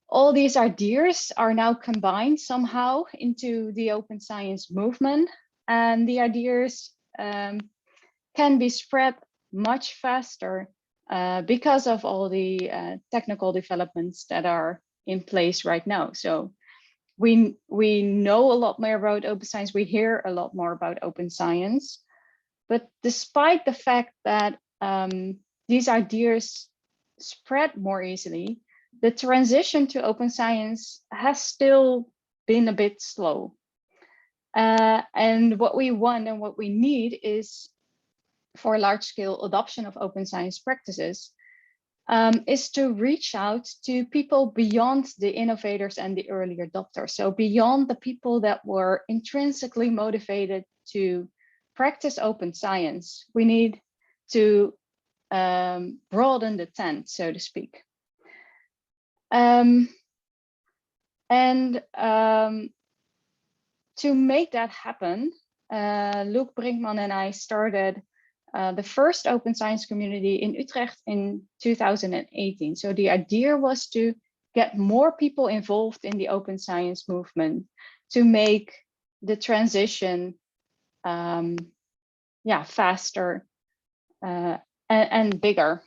all these ideas are now combined somehow into the open science movement, and the ideas can be spread much faster because of all the technical developments that are in place right now. So we know a lot more about open science, we hear a lot more about open science, but despite the fact that these ideas spread more easily, the transition to open science has still been a bit slow. And what we want and what we need is, for large-scale adoption of open science practices, is to reach out to people beyond the innovators and the early adopters. So beyond the people that were intrinsically motivated to practice open science, we need to broaden the tent, so to speak. To make that happen, Luc Brinkman and I started the first open science community in Utrecht in 2018. So the idea was to get more people involved in the open science movement to make the transition faster and bigger.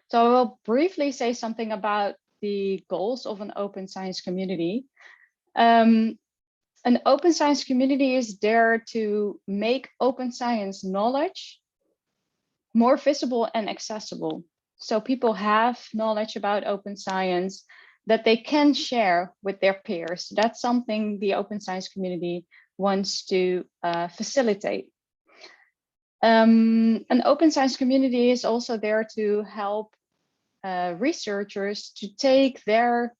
So I will briefly say something about the goals of an open science community. An open science community is there to make open science knowledge more visible and accessible. So people have knowledge about open science that they can share with their peers. That's something the open science community wants to facilitate. An open science community is also there to help researchers to take their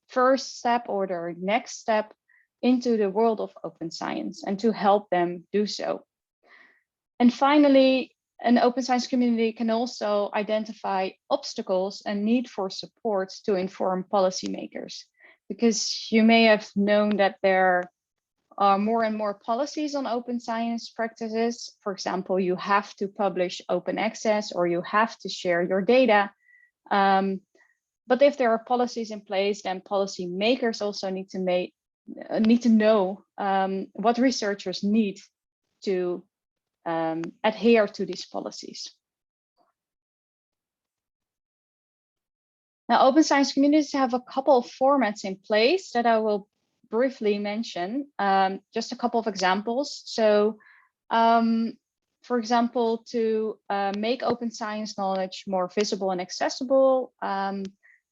first step or their next step into the world of open science and to help them do so. And finally, an open science community can also identify obstacles and need for support to inform policymakers, because you may have known that there are more and more policies on open science practices. For example, you have to publish open access or you have to share your data. But if there are policies in place, then policymakers also need to know what researchers need to adhere to these policies. Now, open science communities have a couple of formats in place that I will briefly mention. Just a couple of examples. So, for example, to make open science knowledge more visible and accessible,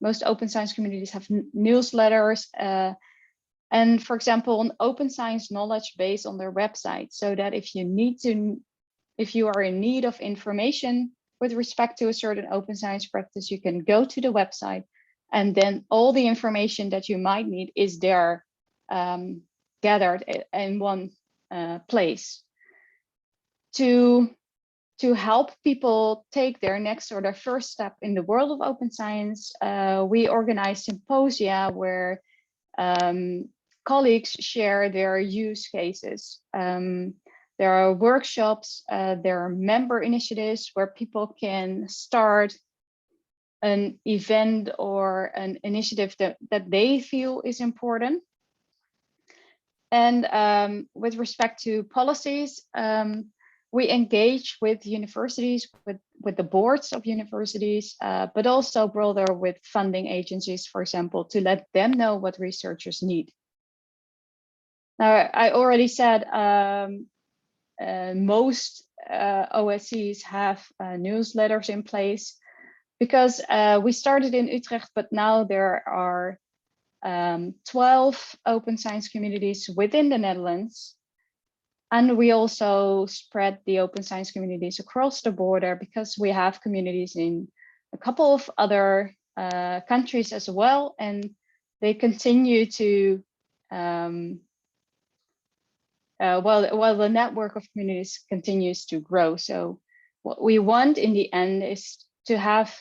most open science communities have newsletters, and for example, an open science knowledge base on their website, so that if you are in need of information with respect to a certain open science practice, you can go to the website, and then all the information that you might need is there, gathered in one place. To help people take their next or their first step in the world of open science, we organize symposia where colleagues share their use cases. There are workshops, there are member initiatives where people can start an event or an initiative that they feel is important. And with respect to policies, we engage with universities, with the boards of universities, but also broader with funding agencies, for example, to let them know what researchers need. Now, I already said most OSCs have newsletters in place because we started in Utrecht, but now there are 12 open science communities within the Netherlands. And we also spread the open science communities across the border because we have communities in a couple of other countries as well. And they continue to, while the network of communities continues to grow. So what we want in the end is to have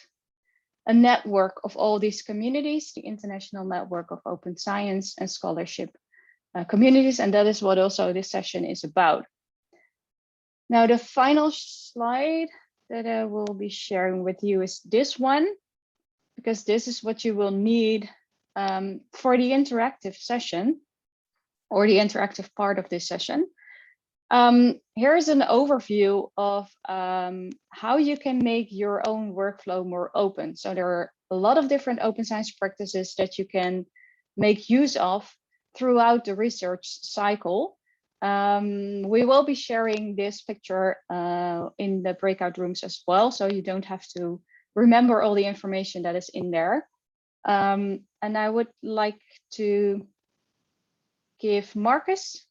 a network of all these communities, the international network of open science and scholarship communities, and that is what also this session is about. Now, the final slide that I will be sharing with you is this one, because this is what you will need for the interactive session or the interactive part of this session. Here's an overview of how you can make your own workflow more open. So there are a lot of different open science practices that you can make use of throughout the research cycle. We will be sharing this picture in the breakout rooms as well, so you don't have to remember all the information that is in there. And I would like to give Marcus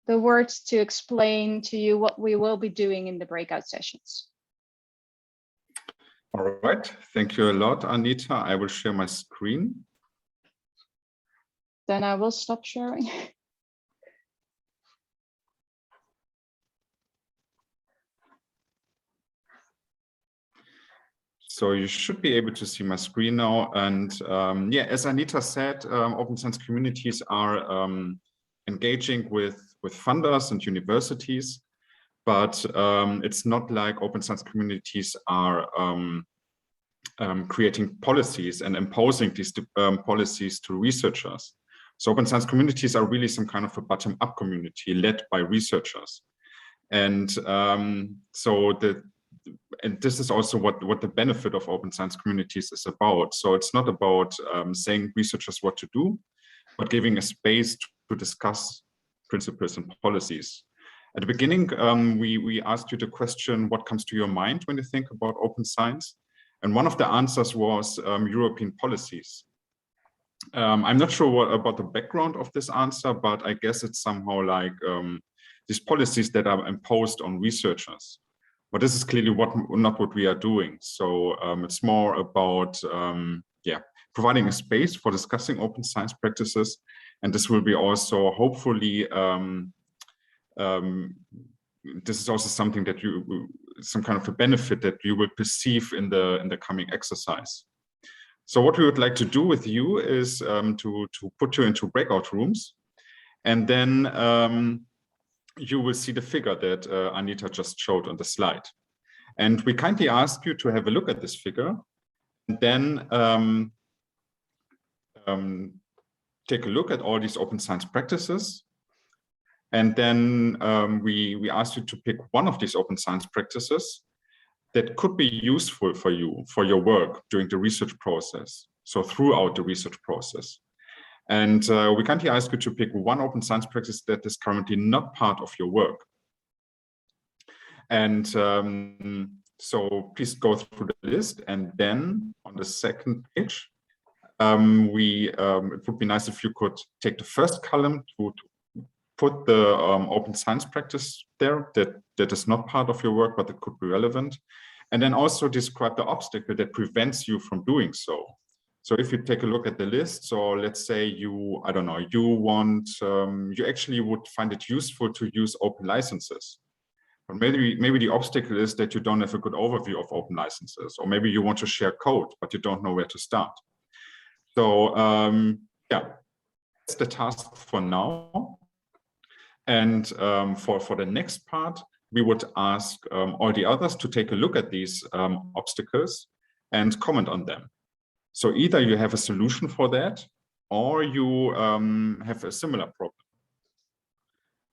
the words to explain to you what we will be doing in the breakout sessions. All right, thank you a lot, Anita. I will share my screen. Then I will stop sharing. So you should be able to see my screen now. And yeah, as Anita said, open science communities are engaging with funders and universities, but it's not like open science communities are creating policies and imposing these policies to researchers. So open science communities are really some kind of a bottom-up community led by researchers. And this is also what the benefit of open science communities is about. So it's not about saying researchers what to do, but giving a space to discuss principles and policies. At the beginning, we asked you the question, what comes to your mind when you think about open science? And one of the answers was European policies. I'm not sure about the background of this answer, but I guess it's somehow like these policies that are imposed on researchers. But this is clearly not what we are doing. So it's more about providing a space for discussing open science practices. And this will be also hopefully, this is also something that some kind of a benefit that you will perceive in the coming exercise. So what we would like to do with you is to put you into breakout rooms, and then you will see the figure that Anita just showed on the slide. And we kindly ask you to have a look at this figure, and then take a look at all these open science practices. And then we ask you to pick one of these open science practices that could be useful for you, for your work during the research process, so throughout the research process. And we kindly ask you to pick one open science practice that is currently not part of your work. And so please go through the list, and then on the second page, it would be nice if you could take the first column to put the open science practice there that is not part of your work, but it could be relevant. And then also describe the obstacle that prevents you from doing so. So if you take a look at the list, so let's say you actually would find it useful to use open licenses. But maybe the obstacle is that you don't have a good overview of open licenses, or maybe you want to share code, but you don't know where to start. So yeah, that's the task for now. And for the next part, we would ask all the others to take a look at these obstacles and comment on them. So either you have a solution for that, or you have a similar problem.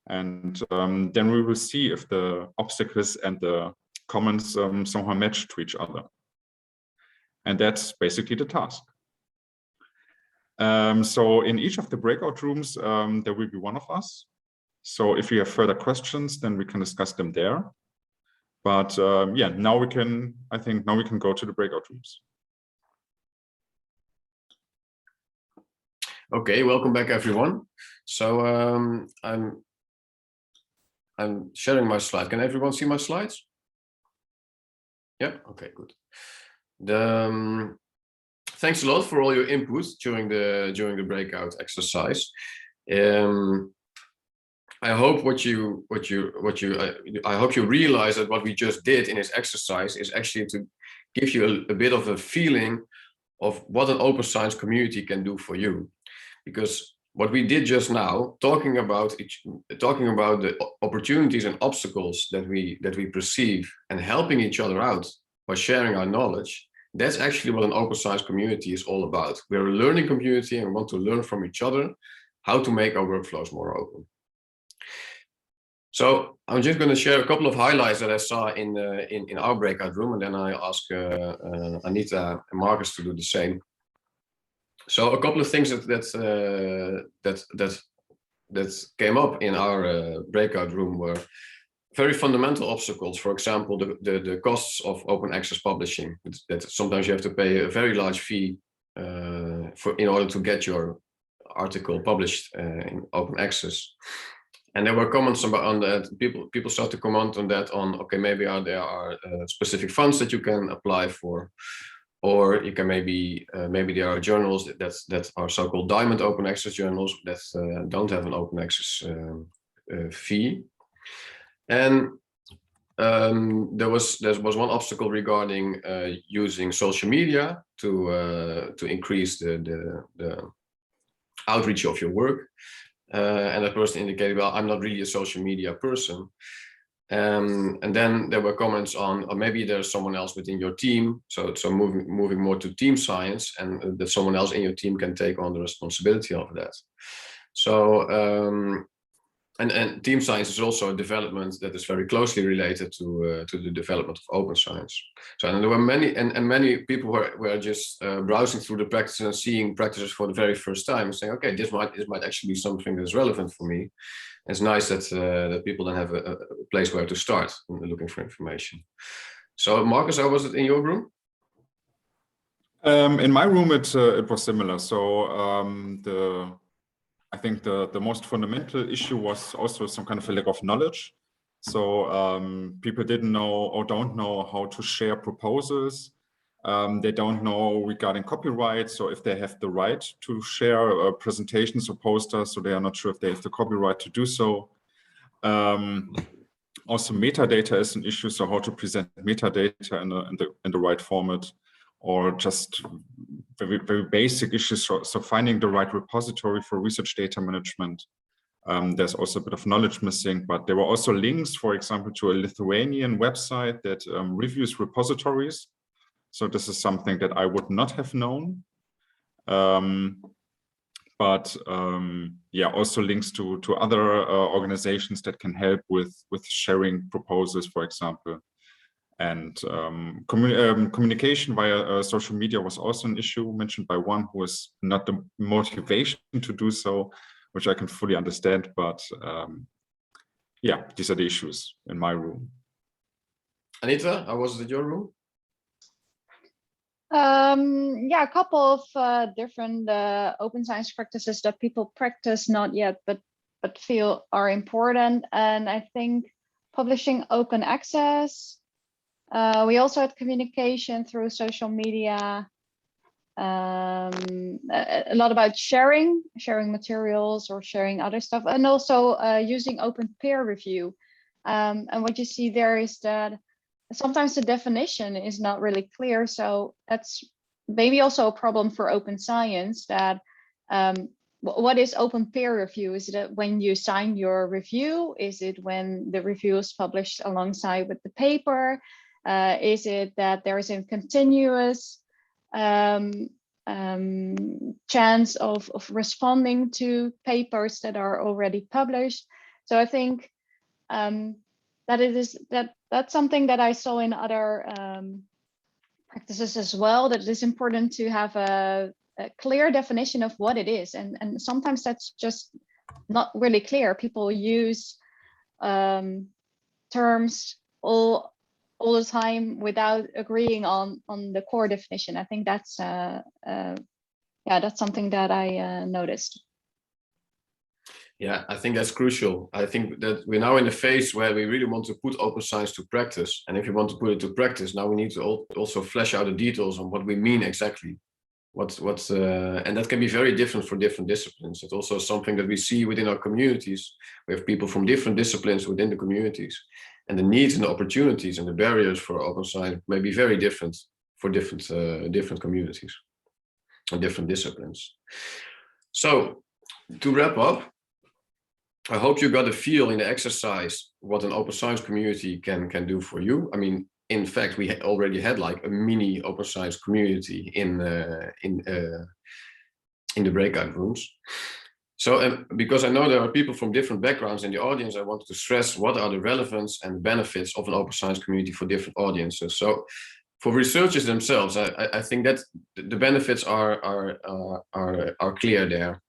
And then we will see if the obstacles and the comments somehow match to each other. And that's basically the task. So in each of the breakout rooms, there will be one of us. So if you have further questions, then we can discuss them there. But yeah, now we can, I think now we can go to the breakout rooms. Okay, welcome back everyone. So I'm sharing my slide. Can everyone see my slides? Yeah, okay, good. Thanks a lot for all your input during the breakout exercise. I hope I hope you realize that what we just did in this exercise is actually to give you a bit of a feeling of what an open science community can do for you. Because what we did just now, talking about the opportunities and obstacles that we perceive and helping each other out by sharing our knowledge, that's actually what an open science community is all about. We're a learning community and we want to learn from each other how to make our workflows more open. So I'm just going to share a couple of highlights that I saw in our breakout room, and then I ask Anita and Marcus to do the same. So a couple of things that came up in our breakout room were very fundamental obstacles. For example, the costs of open access publishing. That sometimes you have to pay a very large fee in order to get your article published in open access. And there were comments on that. People start to comment on that. Okay, maybe there are specific funds that you can apply for. Or you can maybe there are journals that are so-called diamond open access journals that don't have an open access fee. And there was one obstacle regarding using social media to increase the outreach of your work. And that person indicated, well, I'm not really a social media person. And then there were comments on, or maybe there's someone else within your team, so moving more to team science, and that someone else in your team can take on the responsibility of that. So and team science is also a development that is very closely related to the development of open science. So and there were many people were just browsing through the practices and seeing practices for the very first time and saying, okay, this might actually be something that's relevant for me. It's nice that that people then have a place where to start looking for information. So Marcus, how was it in your room? In my room, it was similar. So I think the most fundamental issue was also some kind of a lack of knowledge. So people didn't know or don't know how to share proposals. They don't know regarding copyright. So if they have the right to share presentations or posters, so they are not sure if they have the copyright to do so. Also metadata is an issue. So how to present metadata in the right format, or just very, very basic issues. So finding the right repository for research data management. There's also a bit of knowledge missing, but there were also links, for example, to a Lithuanian website that reviews repositories. So this is something that I would not have known. Yeah, also links to other organizations that can help with sharing proposals, for example. And communication via social media was also an issue mentioned by one who was not the motivation to do so, which I can fully understand. But yeah, these are the issues in my room. Anita, how was it in your room? Yeah, a couple of different open science practices that people practice not yet, but feel are important. And I think publishing open access. We also had communication through social media, a lot about sharing materials or sharing other stuff, and also using open peer review. And what you see there is that sometimes the definition is not really clear. So that's maybe also a problem for open science, that what is open peer review? Is it when you sign your review? Is it when the review is published alongside with the paper? Is it that there is a continuous chance of responding to papers that are already published? So I think that's something that I saw in other practices as well, that it is important to have a clear definition of what it is, and sometimes that's just not really clear. People use terms all the time without agreeing on the core definition. I think that's that's something that I noticed. Yeah, I think that's crucial. I think that we're now in a phase where we really want to put open science to practice. And if you want to put it to practice, now we need to also flesh out the details on what we mean exactly. And that can be very different for different disciplines. It's also something that we see within our communities. We have people from different disciplines within the communities, and the needs and the opportunities and the barriers for open science may be very different for different communities and different disciplines. So to wrap up, I hope you got a feel in the exercise what an open science community can do for you. I mean, in fact, we already had like a mini open science community in the breakout rooms. So because I know there are people from different backgrounds in the audience, I wanted to stress what are the relevance and benefits of an open science community for different audiences. So for researchers themselves, I think that the benefits are clear there.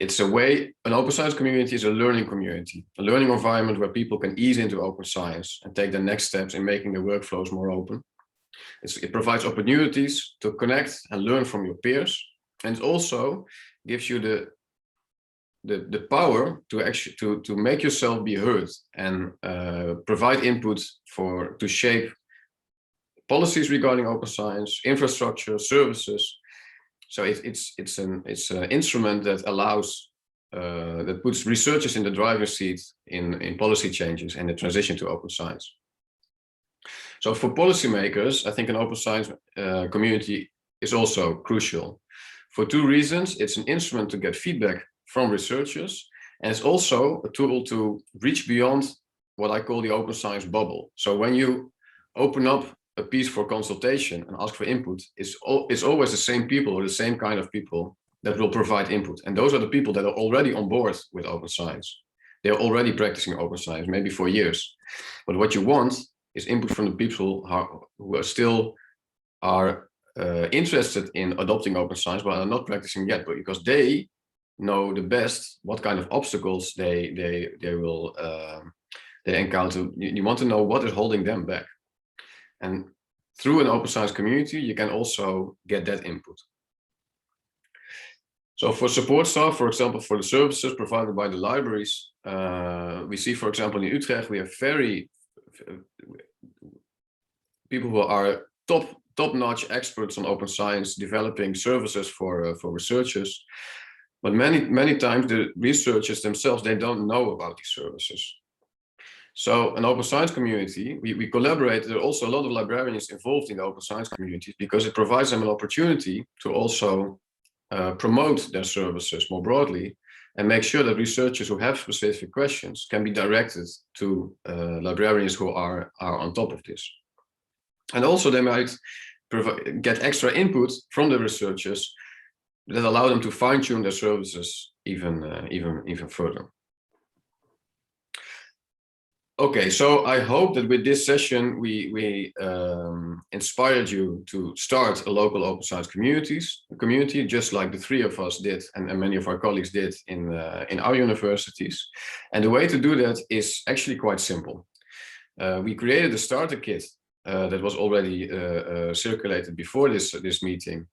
It's a way, an open science community is a learning community, a learning environment where people can ease into open science and take the next steps in making their workflows more open. It provides opportunities to connect and learn from your peers, and it also gives you the power to actually to make yourself be heard and provide input to shape policies regarding open science, infrastructure, services. So it's an instrument that allows that puts researchers in the driver's seat in policy changes and the transition to open science. So for policymakers, I think an open science community is also crucial for two reasons. It's an instrument to get feedback from researchers, and it's also a tool to reach beyond what I call the open science bubble. So when you open up a piece for consultation and ask for input, it's always the same people or the same kind of people that will provide input. And those are the people that are already on board with open science. They're already practicing open science, maybe for years. But what you want is input from the people who are still interested in adopting open science, but are not practicing yet, but because they know the best what kind of obstacles they will encounter. You want to know what is holding them back. And through an open science community, you can also get that input. So for support staff, for example, for the services provided by the libraries, we see, for example, in Utrecht, we have people who are top-notch experts on open science, developing services for researchers. But many times the researchers themselves, they don't know about these services. So an open science community, we collaborate. There are also a lot of librarians involved in the open science community because it provides them an opportunity to also promote their services more broadly and make sure that researchers who have specific questions can be directed to librarians who are on top of this. And also they might get extra input from the researchers that allow them to fine-tune their services even further. Okay, so I hope that with this session we inspired you to start a local open science community, just like the three of us did and many of our colleagues did in our universities. And the way to do that is actually quite simple. We created a starter kit that was already circulated before this meeting.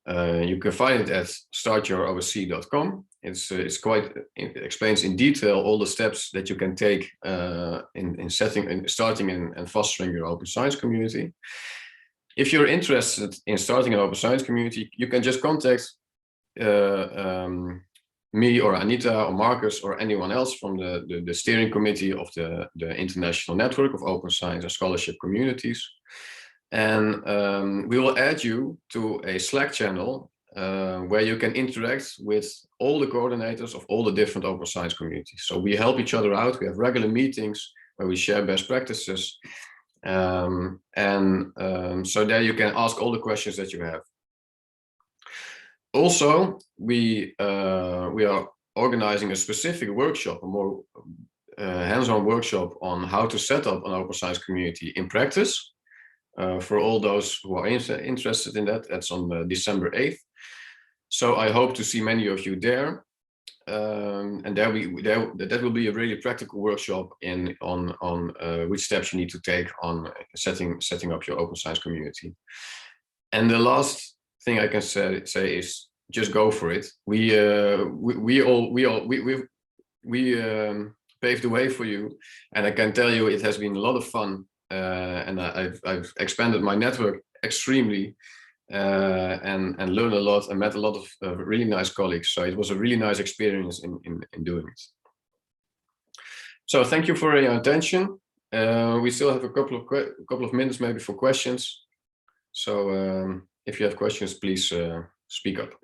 You can find it at startyouroc.com. It explains in detail all the steps that you can take in starting and fostering your open science community. If you're interested in starting an open science community, you can just contact me or Anita or Marcus or anyone else from the steering committee of the International Network of Open Science and Scholarship Communities. And we will add you to a Slack channel where you can interact with all the coordinators of all the different open science communities. So we help each other out. We have regular meetings where we share best practices. So there you can ask all the questions that you have. Also, we are organizing a specific workshop, a more hands-on workshop on how to set up an open science community in practice. For all those who are interested in that, that's on December 8th. So I hope to see many of you there. And that will be a really practical workshop on which steps you need to take on setting up your open science community. And the last thing I can say is just go for it. We paved the way for you, and I can tell you it has been a lot of fun. And I've expanded my network extremely and learned a lot and met a lot of really nice colleagues. So it was a really nice experience in doing it. So thank you for your attention. We still have a couple of minutes maybe for questions. So if you have questions, please speak up.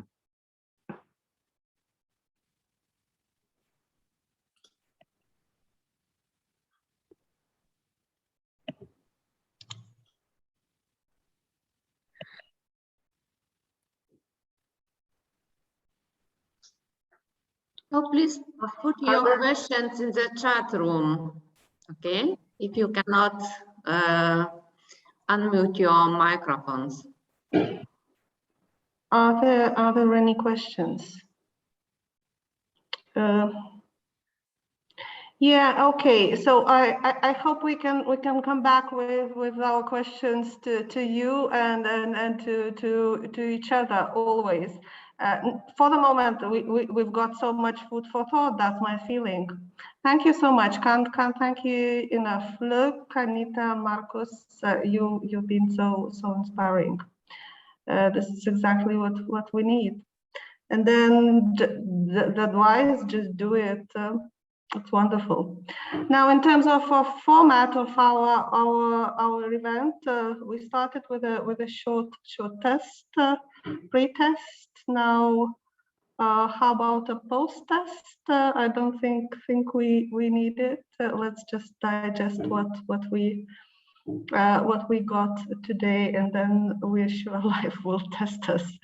So please put your questions in the chat room, okay? If you cannot unmute your microphones. Are there any questions? Yeah, okay. So I hope we can come back with our questions to you and to each other always. For the moment, we've got so much food for thought. That's my feeling. Thank you so much. Can't thank you enough. Look, Anita, Marcus, you've been so inspiring. This is exactly what we need. And then the advice, just do it. It's wonderful. Now, in terms of format of our event, we started with a short test, pre-test. Now, how about a post-test? I don't think we need it. Let's just digest what we got today, and then we're sure life will test us.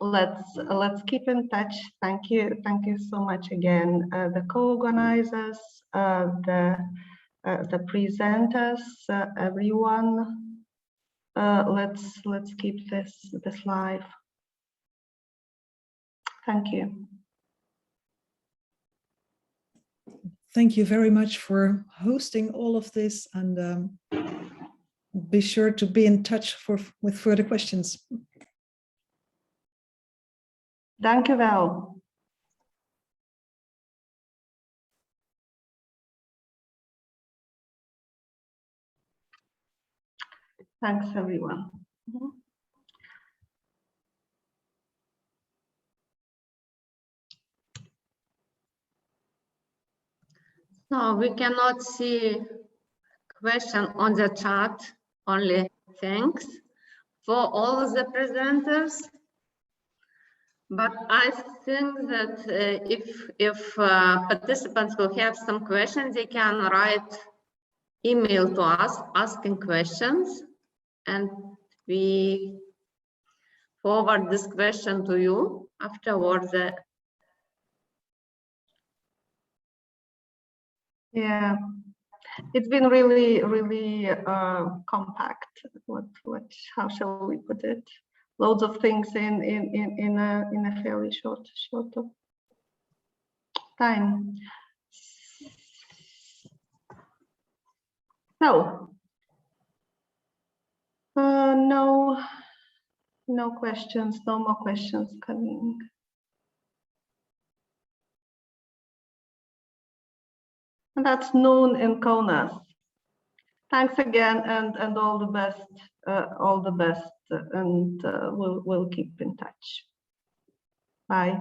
Let's keep in touch. Thank you so much again, the co-organizers, the presenters, everyone. Let's keep this live. Thank you. Thank you very much for hosting all of this, and be sure to be in touch with further questions. Dank u wel. Thanks, everyone. No, we cannot see question on the chat, only thanks for all of the presenters. But I think that if participants will have some questions, they can write email to us asking questions, and we forward this question to you afterwards. Yeah, it's been really compact. How shall we put it? Loads of things in a fairly short time. So no questions, no more questions coming. And that's noon in Kaunas. Thanks again, and all the best, and we'll keep in touch. Bye.